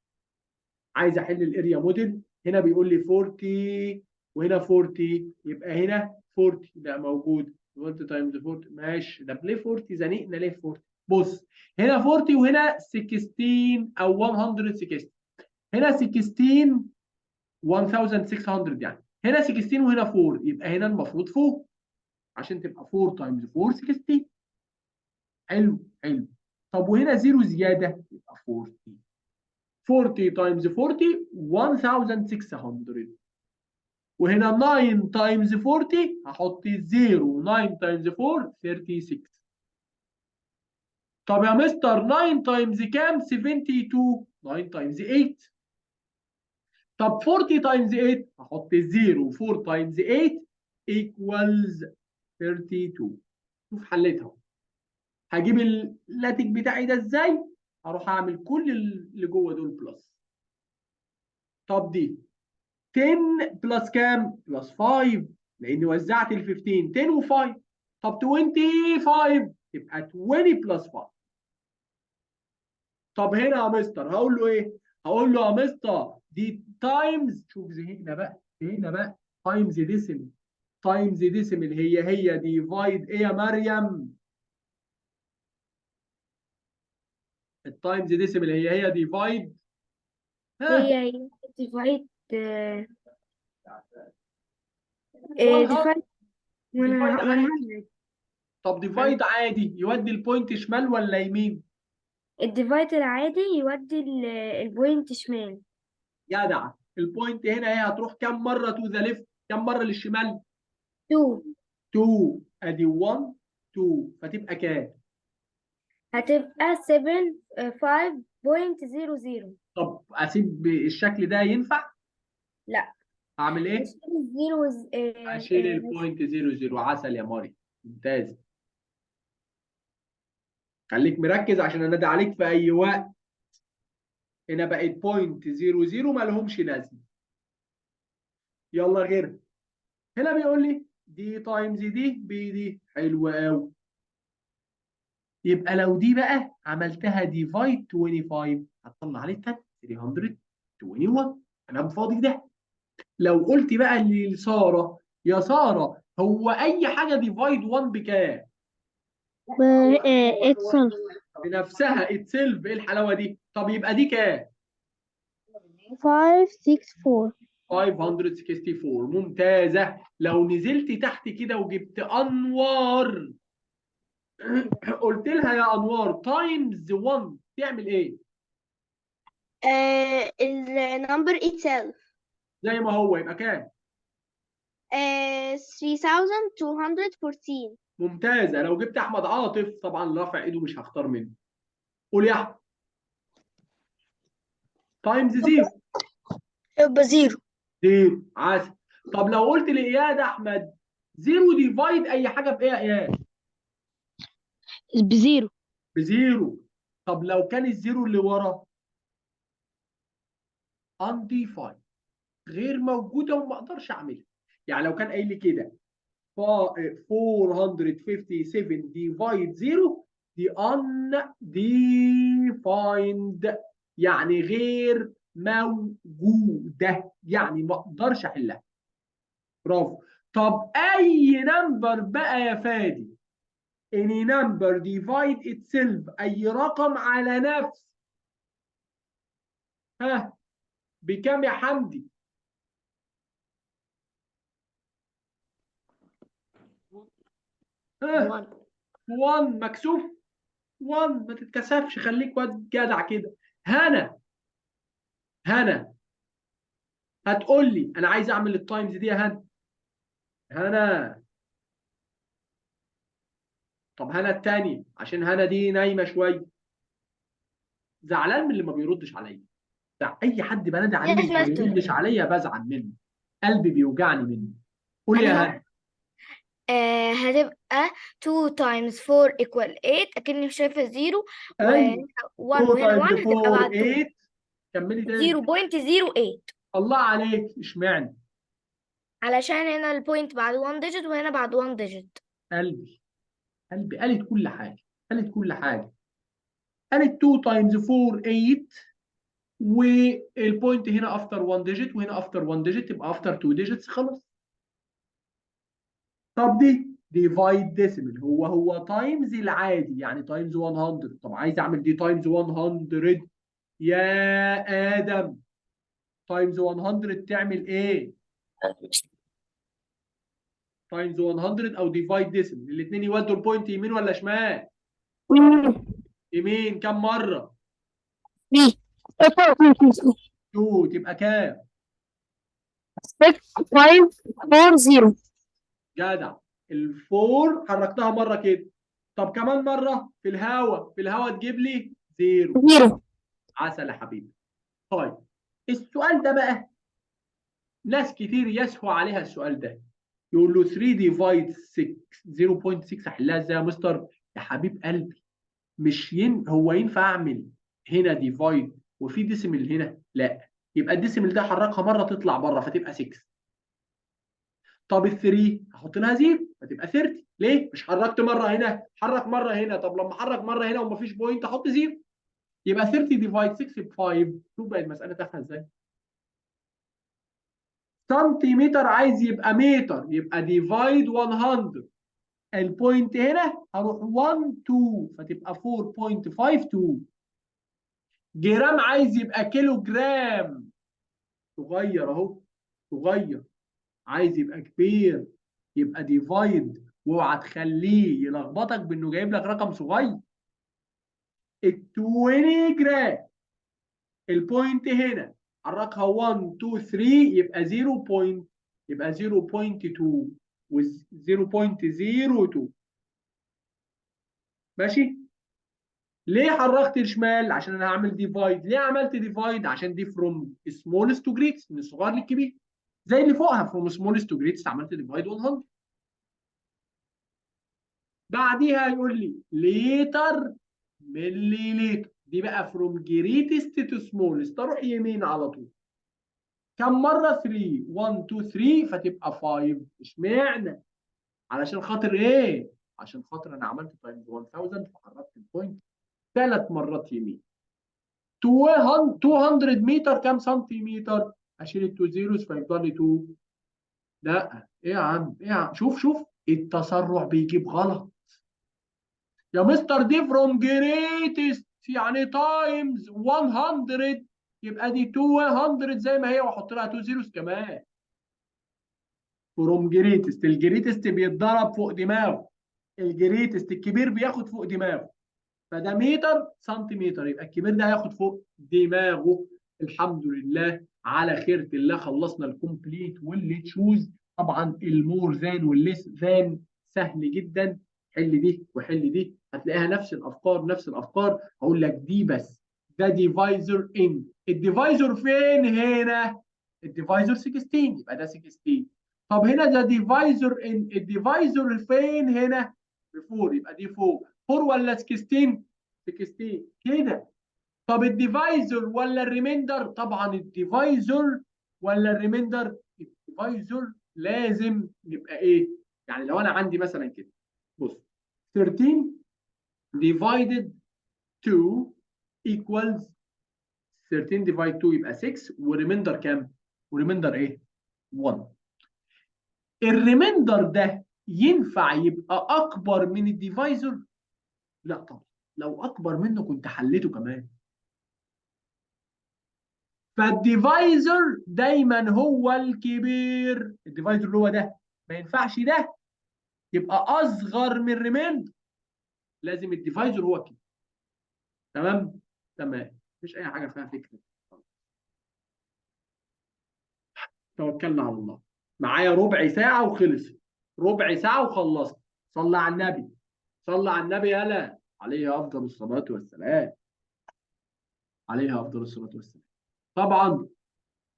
عايز احل الاريا موديل. هنا بيقول لي 40 وهنا 40 يبقى هنا 40 ده موجود. قلت تايمز 40 ماشي. ده ليه 40 زنقنا ليه 40؟ بص هنا 40 وهنا 16 او 160. هنا 16 1600 يعني هنا 16 وهنا 4 يبقى هنا المفروض 4 عشان تبقى 4 تايمز 4 16. حلو حلو. طب وهنا زيرو زياده يبقى 40. 40 تايمز 40 1600 وهنا 9 تايمز 40 هحط 0 9 تايمز 4 36. طب يا مستر 9 تايمز كام 72 9 تايمز 8. طب 40 تايمز 8 هحط 0 4 تايمز 8 equals 32. شوف حليتها. هجيب اللاتج بتاعي ده ازاي؟ هروح اعمل كل اللي جوه دول بلس. طب دي 10 بلس كام؟ بلس 5 لاني وزعت ال 15 10 و5. طب 25 يبقى 20 بلس 5. طب هنا يا مستر هقول له ايه؟ هقول له يا مستر دي تايمز. شوف زهقنا بقى تايمز ديسيمل. تايمز ديسيمل هي ديفايد ايه يا مريم؟ التايمز ديسيمل هي ديفايد. ها هي ديفايد ديفايد ديفايد ديفايد عادي. 100. طب ديفايد عادي يودي البوينت شمال ولا يمين؟ الديفايد العادي يودي البوينت شمال. جدع. البوينت هنا هي هتروح كام مره تو ذا ليفت؟ كام مره للشمال؟ 2. 2 ادي 1 2 فتبقى كام؟ هتبقى 75.00. طب اسيب الشكل ده ينفع؟ لا، اعمل ايه؟ نشيل الزيرو اشيل البوينت 00. عسل يا ماري، ممتاز. خليك مركز عشان انادي عليك في اي وقت. هنا بقت بوينت 00 ما لهمش لازمه. يلا غيرها. هنا بيقول لي دي تايمز دي بدي. حلو قوي. يبقى لو دي بقى عملتها ديفايد 25 هتطلع لي 321. كلام فاضي ده. لو قلت بقى لساره يا ساره هو اي حاجه ديفايد 1 بكام؟ itself. بنفسها اتسلف. ايه الحلاوه دي؟ طب يبقى دي كام؟ 564. 564. ممتازه. لو نزلت تحت كده وجبت انوار قلت لها يا انوار تايمز 1 تعمل ايه؟ النمبر itself زي ما هو يبقى كام؟ 3214. ممتازه. لو جبت احمد عاطف طبعا رافع ايده مش هختار منه. قول يا احمد. تايمز 0. يبقى 0. 0. عسل. طب لو قلت لاياد احمد 0 ديفايد اي حاجه بايه يا اياد؟ بزيرو. بزيرو. طب لو كان الزيرو اللي ورا undefined غير موجوده وما اقدرش اعملها. يعني لو كان قايل لي كده 457 ديفايد 0 دي undefined يعني غير موجوده، يعني ما اقدرش احلها. برافو. طب اي نمبر بقى يا فادي any number divide itself اي رقم على نفس ها بكام يا حمدي؟ ها 1 مكسوف. 1 ما تتكسفش، خليك واد جدع كده. هنا هتقول لي انا عايز اعمل التايمز دي يا هنا. طب هنا التانية عشان هنا دي نايمه شويه. زعلان من اللي ما بيردش عليا. اي حد بنادي عليه يس وما مستر. بيردش عليا بزعل منه. قلبي بيوجعني منه. قول لي يا أنا هنا. هتبقى 2 times 4 equal 8. أكني مش شايفة 0 ايوه. 1 2 وهنا تايمز 1 هتبقى 4 بعد 2. 8. كملي تاني. 0.08. الله عليك. اشمعنى؟ علشان هنا البوينت بعد 1 digit وهنا بعد 1 digit. قلبي قالت كل حاجه. قالت كل حاجه. قالت 2 تايمز 4 8 والبوينت هنا افتر 1 ديجيت وهنا افتر 1 ديجيت يبقى افتر 2 ديجيتس خلاص. طب دي ديفايد ديسيمال هو تايمز العادي يعني تايمز 100. طب عايز اعمل دي تايمز 100 يا ادم. تايمز 100 تعمل ايه؟ تايمز 100 او ديفايد ديسيمال الاثنين يودوا البوينت يمين ولا شمال؟ يمين. كم مره؟ 2 تبقى كام؟ 6.540. جدع. الفور حركتها مره كده. طب كمان مره في الهواء. في الهواء تجيب لي 0. عسل يا حبيبي. طيب السؤال ده بقى ناس كتير يسهو عليها السؤال ده. يقول له 3 ديفايد 6 0.6 احلها ازاي يا مستر؟ يا حبيب قلبي مش هو ينفع اعمل هنا ديفايد وفي ديسيمل هنا؟ لا. يبقى الديسيمل ده حركها مره تطلع بره فتبقى 6. طب ال 3 هحط لها 0 فتبقى 30. ليه؟ مش حركت مره هنا حرك مره هنا. طب لما احرك مره هنا ومفيش بوينت احط 0. يبقى 30 ديفايد 6 ب 5. شوف بقى المساله تافهه ازاي. سنتيمتر عايز يبقى متر يبقى ديفايد 100. البوينت هنا هروح 1 2 فتبقى 4.52. جرام عايز يبقى كيلو جرام. صغير اهو. صغير. عايز يبقى كبير يبقى ديفايد. واوعى تخليه يلخبطك بانه جايب لك رقم صغير. ال 20 جرام. البوينت هنا حركها 1 2 3 يبقى 0 بوينت. يبقى 0.2. و 0.02. ماشي؟ ليه حركت الشمال؟ عشان انا هعمل ديفايد. ليه عملت ديفايد؟ عشان دي فروم سمولست تو جريتست، من الصغير للكبير. زي اللي فوقها فروم سمولست تو جريتست عملت ديفايد 100. بعديها يقول لي ليتر ملي ليتر، دي بقى فروم جريتست تو سمولست، اروح يمين على طول. كم مره؟ 3. 1 2 3 فتبقى 5. اشمعنى؟ علشان خاطر ايه؟ عشان خاطر انا عملت تايمز 1000 فحركت البوينت 3 مرات يمين. 200 متر كام سنتيمتر؟ اشيل التو زيروز فيفضل لي 2. لا ايه يا عم، ايه يا عم، شوف التسرع بيجيب غلط يا مستر. دي فروم جريتست يعني تايمز 100، يبقى دي 200 زي ما هي واحط لها 2 زيروز كمان. فروم جريتست، الجريتست بيتضرب فوق دماغه، الجريتست الكبير بياخد فوق دماغه، فده متر سنتيمتر، يبقى الكبير ده هياخد فوق دماغه. الحمد لله على خيرة الله خلصنا الكومبليت واللي تشوز. طبعا المور ذان والليس ذان سهل جدا، حل دي وحل دي هتلاقيها نفس الافكار نفس الافكار. هقول لك دي بس، ده ديفايزر ان، الديفايزر فين هنا؟ الديفايزر 16 يبقى ده 16. طب هنا ده ديفايزر ان، الديفايزر فين هنا؟ بفور يبقى دي 4. 4 ولا 16؟ 16 كده. طب الديفايزر ولا الريميندر؟ طبعا الديفايزر ولا الريميندر؟ الديفايزر لازم يبقى ايه؟ يعني لو انا عندي مثلا كده، بص 13 divided 2 equals 13 divided 2 يبقى 6، وريميندر كام؟ وريميندر ايه؟ 1. الريميندر ده ينفع يبقى اكبر من الديفايزر؟ لا طبعا، لو اكبر منه كنت حليته كمان. فالديفايزر دايما هو الكبير، الديفايزر اللي هو ده، ما ينفعش ده يبقى اصغر من ريميندر، لازم الديفايزر هو الكبير. تمام؟ تمام، مفيش اي حاجه فيها فكره. توكلنا على الله. معايا ربع ساعه وخلص، ربع ساعه وخلصت. صلى على النبي، صلى على النبي، يلا عليه افضل الصلاه والسلام، عليها افضل الصلاه والسلام. طبعا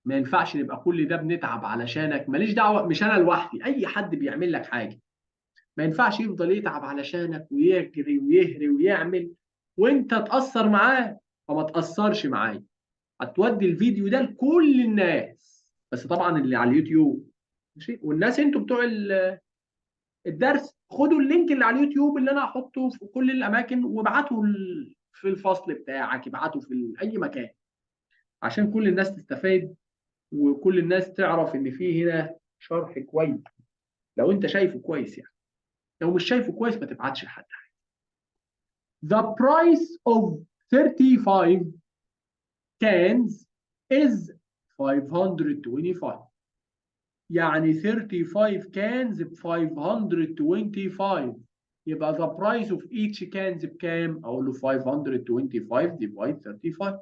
ما ينفعش نبقى كل ده بنتعب علشانك، ماليش دعوه، مش انا لوحدي، اي حد بيعمل لك حاجه ما ينفعش يفضل يتعب علشانك ويجري ويهري ويعمل وانت تأثر معاه. فما تأثرش معايا، هتودي الفيديو ده لكل الناس، بس طبعا اللي على اليوتيوب ماشي. والناس انتوا بتوع الدرس خدوا اللينك اللي على اليوتيوب اللي انا هحطه في كل الاماكن وابعته في الفصل بتاعك، ابعته في اي مكان عشان كل الناس تستفاد وكل الناس تعرف ان في هنا شرح كويس لو انت شايفه كويس يعني. لو مش شايفه كويس ما تبعتش لحد. The price of 35 cans is 525. يعني 35 cans ب 525. يبقى the price of each cans بكام؟ أقول له 525 divide 35.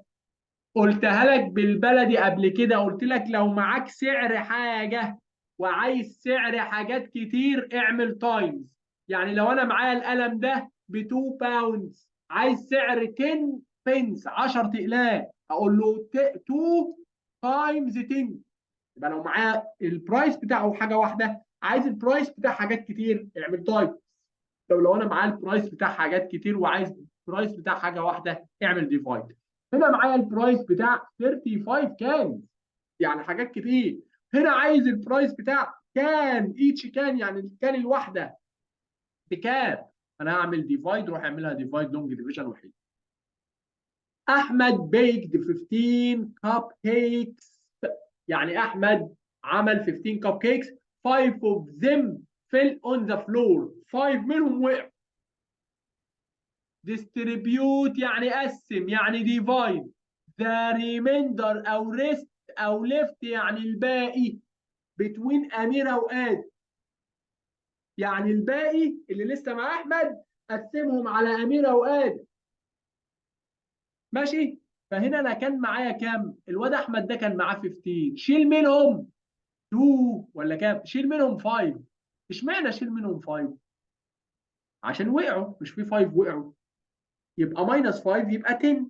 قلتها لك بالبلدي قبل كده، قلت لك لو معاك سعر حاجة وعايز سعر حاجات كتير اعمل تايمز. يعني لو أنا معايا القلم ده ب 2 باوندز عايز سعر 10 بنس 10 تقلات، اقول له 2 تايمز 10. يبقى لو معايا البرايس بتاعه حاجه واحده عايز البرايس بتاع حاجات كتير اعمل تايمز. لو انا معايا البرايس بتاع حاجات كتير وعايز البرايس بتاع حاجه واحده اعمل ديفايد. هنا معايا البرايس بتاع 35 كان يعني حاجات كتير، هنا عايز البرايس بتاع كان ايتش كان يعني الكان الواحده بكام، انا هعمل ديفايد، روح اعملها ديفايد لونج ديفيجن وحيد. احمد بيكد 15 كاب كيكس، يعني احمد عمل 15 كاب كيكس 5 of them fell on the floor، 5 منهم وقعوا. distribute يعني قسم يعني divide the remainder او rest او left يعني الباقي between اميره وادم، يعني الباقي اللي لسه مع احمد قسمهم على اميره وادم. ماشي. فهنا انا كان معايا كام؟ الواد احمد ده كان معاه 15، شيل منهم 2 ولا كام؟ شيل منهم 5 اشمعنى اشيل منهم 5؟ عشان وقعوا، مش في 5 وقعوا، يبقى ماينس 5 يبقى 10.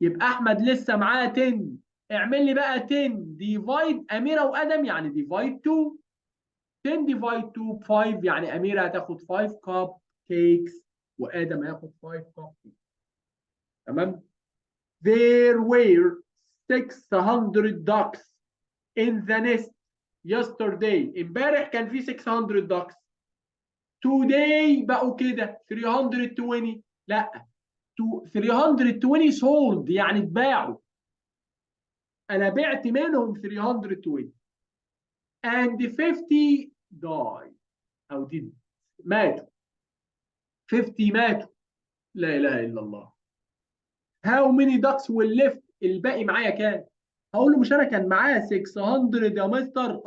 يبقى احمد لسه معاه 10. اعمل لي بقى 10 ديفايد اميره وادم، يعني ديفايد 2. 10 ديفايد 2 ب 5، يعني اميره هتاخد 5 كاب كيكس وادم هياخد 5 كاب كيكس. تمام. There were 600 ducks in the nest yesterday. امبارح كان في 600 ducks. Today بقوا كده 320. لا، 320 sold يعني اتباعوا. انا بعت منهم 320 and 50 died او did ماتوا. 50 ماتوا. لا اله الا الله. How many ducks will left؟ الباقي معايا كام؟ هقول له مش انا كان معايا 600 يا مستر؟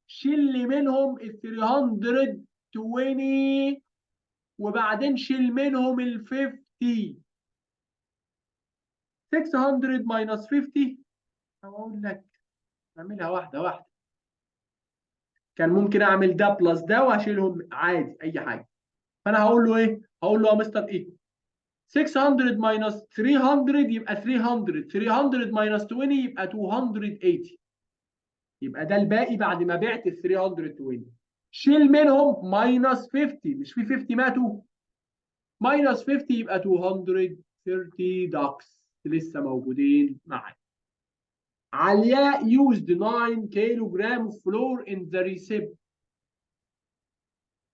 شيل لي منهم ال 320 وبعدين شيل منهم ال 50. 600 minus 50. هقول لك اعملها واحده واحده. كان ممكن اعمل ده بلس ده واشيلهم عادي اي حاجه. فانا هقول له ايه؟ هقول له يا مستر ايه؟ 600 minus 300 يبقى 300. 300 minus 20 يبقى 280. يبقى ده الباقي بعد ما بعت ال 320. شيل منهم ماينس 50، مش في 50 ماتوا؟ ماينس 50 يبقى 230 داكس لسه موجودين معايا. علياء used 9 كيلوغرام فلور in the recipe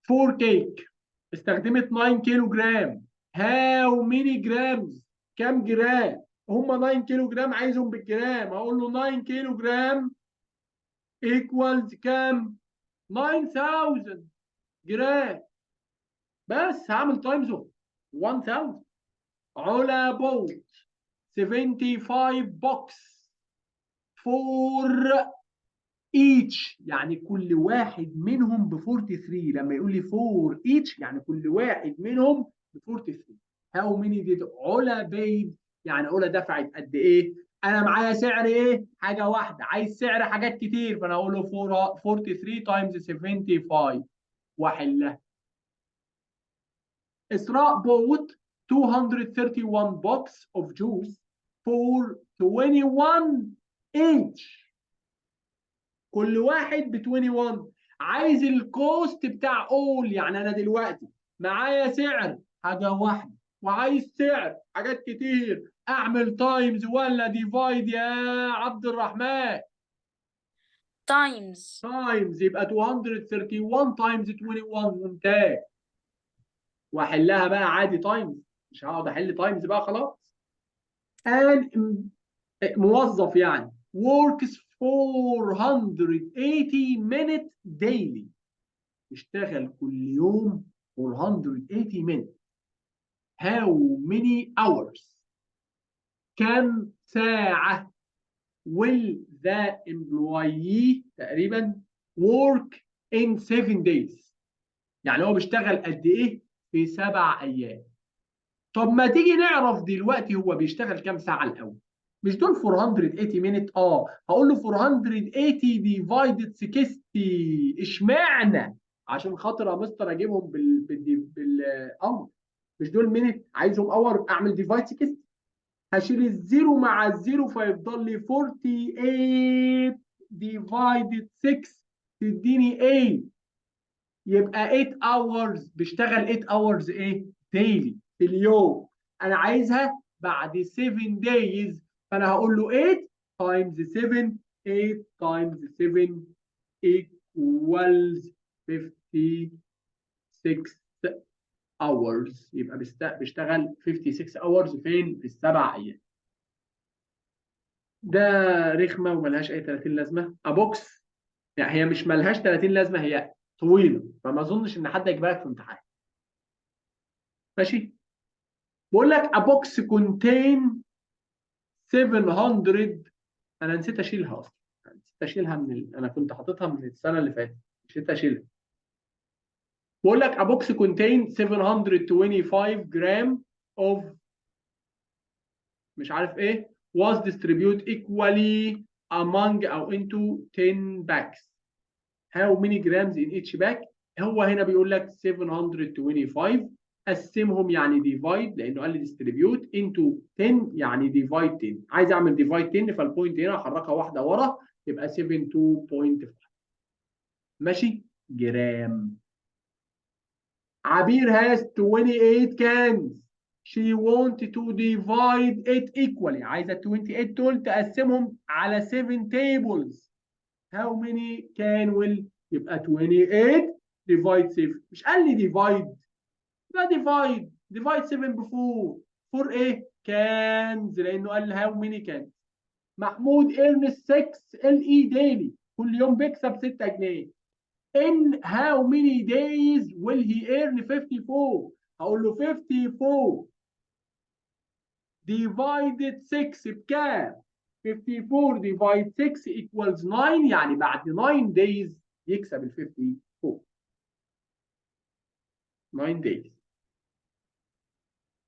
for cake. استخدمت 9 كيلو جرام. هاو ميني جرامز؟ كام جرام؟ هم 9 كيلو جرام عايزهم بالجرام. هقول له 9 كيلو جرام ايكوالز كام؟ 9000 جرام. بس هعمل تايمز 1000. علا بوت 75 بوكس فور each، يعني كل واحد منهم ب 43. لما يقول لي فور each يعني كل واحد منهم ب 43. هاو ميني ديد علا بيد؟ يعني علا دفعت قد ايه؟ انا معايا سعر ايه؟ حاجه واحده. عايز سعر حاجات كتير، فانا اقول له 43 تايمز 75 واحلها. اسراء بوت 231 بوكس اوف جوس for 21 each. كل واحد ب 21. عايز الكوست بتاع اول، يعني انا دلوقتي معايا سعر حاجه واحده وعايز سعر حاجات كتير. اعمل تايمز ولا ديفايد يا عبد الرحمن؟ تايمز. تايمز. يبقى 231 تايمز 21. ممتاز. واحلها بقى عادي تايمز، مش هقعد احل تايمز بقى خلاص. ان موظف يعني works 480 minutes daily. اشتغل كل يوم 480 minutes. How many hours؟ كم ساعة will the employee تقريبا work in 7 days؟ يعني هو بيشتغل قد ايه في 7 ايام. طب ما تيجي نعرف دلوقتي هو بيشتغل كام ساعة الأول. مش دول 480 مينت؟ هقول له 480 ديفايدد 60. اشمعنى؟ عشان خاطر يا مستر اجيبهم بالامر. مش دول مينت عايزهم اور، اعمل ديفايد 60. هشيل الزيرو مع الزيرو فيفضل لي 48 ديفايدد 6 تديني 8. يبقى 8 hours. بيشتغل 8 hours ايه؟ ديلي في اليوم. انا عايزها بعد 7 days، فانا هقول له 8 times 7. 8 times 7 equals 56 hours. يبقى بيشتغل 56 hours فين؟ في السبع ايام. ده رخمه وملهاش اي 30 لازمه. ابوكس يعني هي مش ملهاش 30 لازمه، هي طويله، فما اظنش ان حد يجيبها لك في امتحان. ماشي. بقول لك a box contain 700. انا نسيت اشيلها اصلا. نسيت اشيلها انا كنت حاططها من السنه اللي فاتت، نسيت اشيلها. بقول لك a box contain 725 gram of مش عارف ايه was distributed equally among او into 10 bags. How many grams in each bag؟ هو هنا بيقول لك 725 قسمهم يعني ديفايد لانه قال لي ديستريبيوت انتو 10 يعني ديفايد 10. عايز اعمل ديفايد 10 فالبوينت هنا احركها واحده ورا يبقى 72.5. ماشي جرام. عبير has 28 cans. She want to divide it equally. عايزه 28 دول تقسمهم على 7 tables. How many can will يبقى 28 divide 7. مش قال لي divide. يبقى divide 7 بفور. فور ايه؟ cans لانه قال how many cans. محمود earns 6 LE daily. كل يوم بيكسب 6 جنيه. In how many days will he earn 54؟ هقول له 54 divided 6 بكام؟ 54 divided 6 equals 9 يعني بعد 9 days يكسب ال 54. 9 days.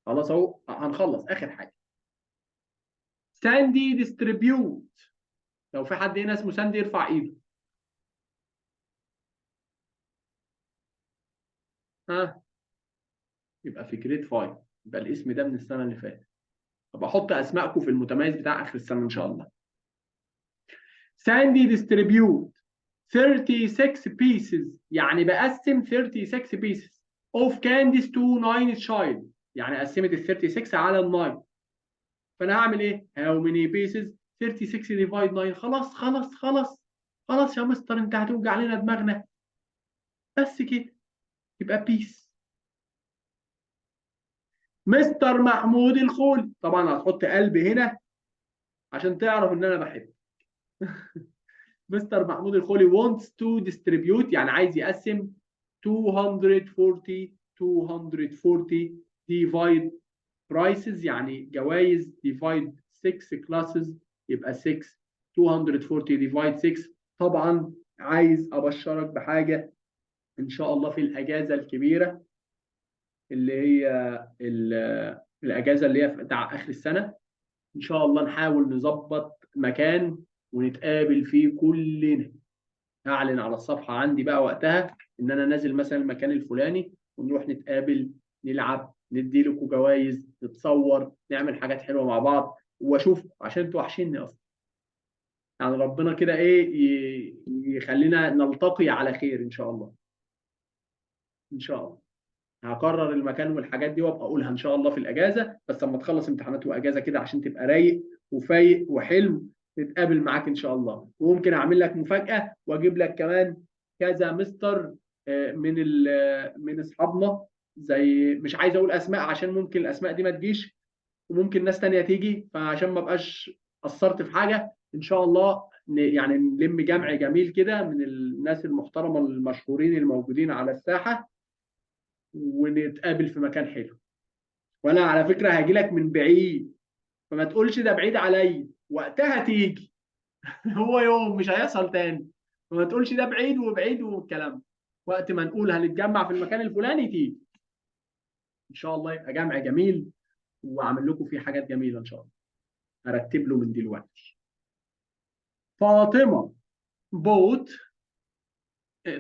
خلاص اهو هنخلص اخر حاجه. ساندي ديستريبيوت. لو في حد هنا اسمه ساندي يرفع ايده. ها يبقى في جريد 5. يبقى الاسم ده من السنه اللي فاتت. طب احط اسمائكم في المتميز بتاع اخر السنه ان شاء الله. ساندي ديستريبيوت 36 pieces يعني بقسم 36 pieces of candies to 9 child يعني قسمت ال 36 على ال 9. فانا هعمل ايه؟ how many pieces 36 divide 9. خلاص يا مستر انت هتوجع لنا دماغنا بس كده يبقى بيس. مستر محمود الخولي طبعا هتحط قلب هنا عشان تعرف ان انا بحب. مستر محمود الخولي wants to distribute يعني عايز يقسم 240 divide prices يعني جوائز divide 6 classes يبقى 6 240 divide 6. طبعا عايز ابشرك بحاجه ان شاء الله في الاجازه الكبيره اللي هي الاجازه اللي هي بتاع اخر السنه ان شاء الله نحاول نظبط مكان ونتقابل فيه كلنا. هعلن على الصفحه عندي بقى وقتها ان انا نازل مثلا المكان الفلاني ونروح نتقابل نلعب ندي لكم جوائز نتصور نعمل حاجات حلوه مع بعض واشوف عشان انتوا وحشيني اصلا. يعني ربنا كده ايه يخلينا نلتقي على خير ان شاء الله. ان شاء الله هقرر المكان والحاجات دي وابقى اقولها ان شاء الله في الاجازه بس لما تخلص امتحانات واجازه كده عشان تبقى رايق وفايق وحلو نتقابل معاك ان شاء الله. وممكن اعمل لك مفاجاه واجيب لك كمان كذا مستر من اصحابنا زي مش عايز اقول اسماء عشان ممكن الاسماء دي ما تجيش وممكن ناس تانية تيجي فعشان ما بقاش قصرت في حاجه ان شاء الله يعني نلم جمع جميل كده من الناس المحترمه المشهورين الموجودين على الساحه ونتقابل في مكان حلو. وانا على فكره هاجي لك من بعيد فما تقولش ده بعيد عليا وقتها تيجي. هو يوم مش هيحصل تاني فما تقولش ده بعيد وبعيد والكلام. وقت ما نقول هنتجمع في المكان الفلاني تيجي ان شاء الله يبقى جمع جميل واعمل لكم فيه حاجات جميله ان شاء الله. هرتب له من دلوقتي. فاطمه بوت.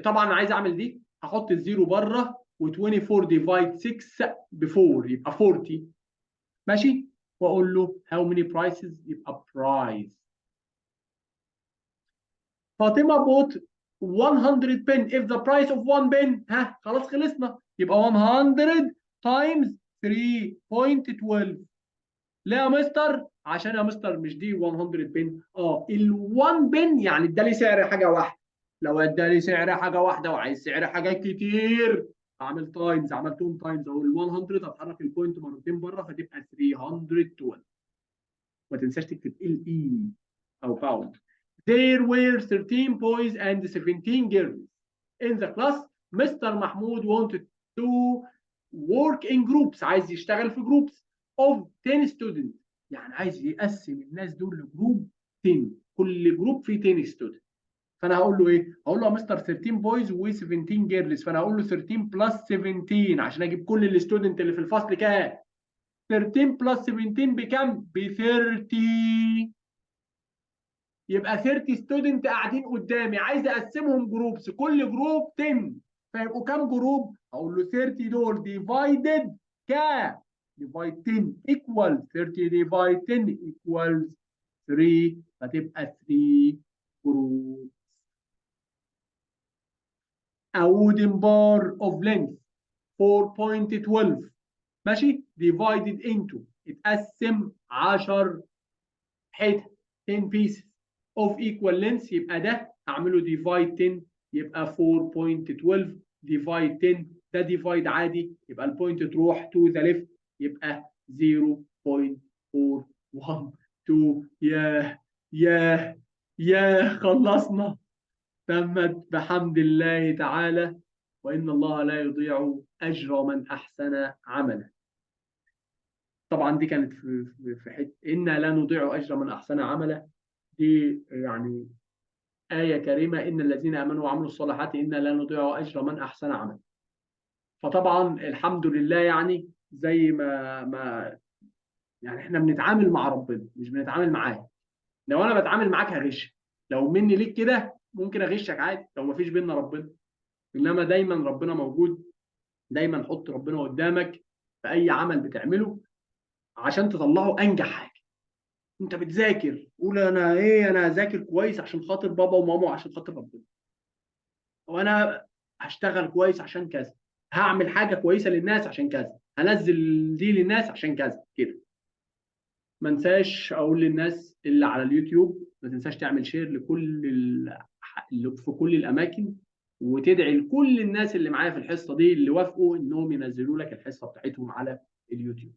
طبعا عايز اعمل دي هحط الزيرو بره و24 ديفايد 6 ب 4 يبقى 40. ماشي واقول له how many prices يبقى price. فاطمه bought 100 pen if the price of one pen ها خلاص خلصنا يبقى 100 times 3.12. لا يا مستر عشان يا مستر مش دي 100 بن ال1 بن يعني ادالي سعر حاجه واحده. لو ادالي سعر حاجه واحده وعايز سعر حاجات كتير اعمل تايمز. عملتهم تايمز اهو ال 100 هتحرك البوينت مرتين بره فتبقى 312. ما تنساش تكتب ال اي او باوند. There were 13 boys and 17 girls in the class. Mr. Mahmoud wanted to work in groups عايز يشتغل في groups of 10 students يعني عايز يقسم الناس دول لجروب 10 كل جروب فيه 10 students. فانا هقول له ايه؟ هقول له يا مستر 13 بويز و17 جيرلز فانا هقول له 13 بلس 17 عشان اجيب كل الستودنت اللي في الفصل كام؟ 13 بلس 17 بكام؟ ب 30. يبقى 30 ستودنت قاعدين قدامي عايز اقسمهم جروبس كل جروب 10 فيبقوا كام جروب؟ اقول له 30 دول ديفايدد كام؟ ديفايد 10 ايكوال 30 ديفايد 10 ايكوال 3، فتبقى 3 جروب. A wooden bar of length 4.12 ماشي divided into اتقسم 10 حتت 10 pieces of equal length، يبقى ده هعمله divide 10 يبقى 4.12 divide 10 ده divide عادي يبقى البوينت تروح to the left يبقى 0.412. ياه خلصنا. تمت بحمد الله تعالى، وإن الله لا يضيع أجر من أحسن عملا. طبعا دي كانت في حته إنا لا نضيع أجر من أحسن عملا، دي يعني آية كريمة، إن الذين آمنوا وعملوا الصالحات إنا لا نضيع أجر من أحسن عملا. فطبعا الحمد لله يعني زي ما يعني إحنا بنتعامل مع ربنا مش بنتعامل معاه. لو أنا بتعامل معاك هغش، لو مني ليك كده ممكن أغشك عادي لو مفيش بينا ربنا، إنما دايما ربنا موجود. دايما حط ربنا قدامك في أي عمل بتعمله عشان تطلعه أنجح حاجة. انت بتذاكر قول انا ايه، انا هذاكر كويس عشان خاطر بابا وماما وعشان خاطر ربنا، وانا هشتغل كويس عشان كذا، هعمل حاجه كويسه للناس عشان كذا، هنزل دي للناس عشان كذا كده. ما انساش اقول للناس اللي على اليوتيوب ما تنساش تعمل شير لكل اللي في كل الاماكن، وتدعي لكل الناس اللي معايا في الحصه دي اللي وافقوا انهم ينزلوا لك الحصه بتاعتهم على اليوتيوب.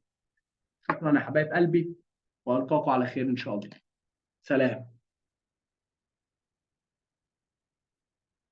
شكرا يا حبايب قلبي، والقاكم على خير ان شاء الله. سلام.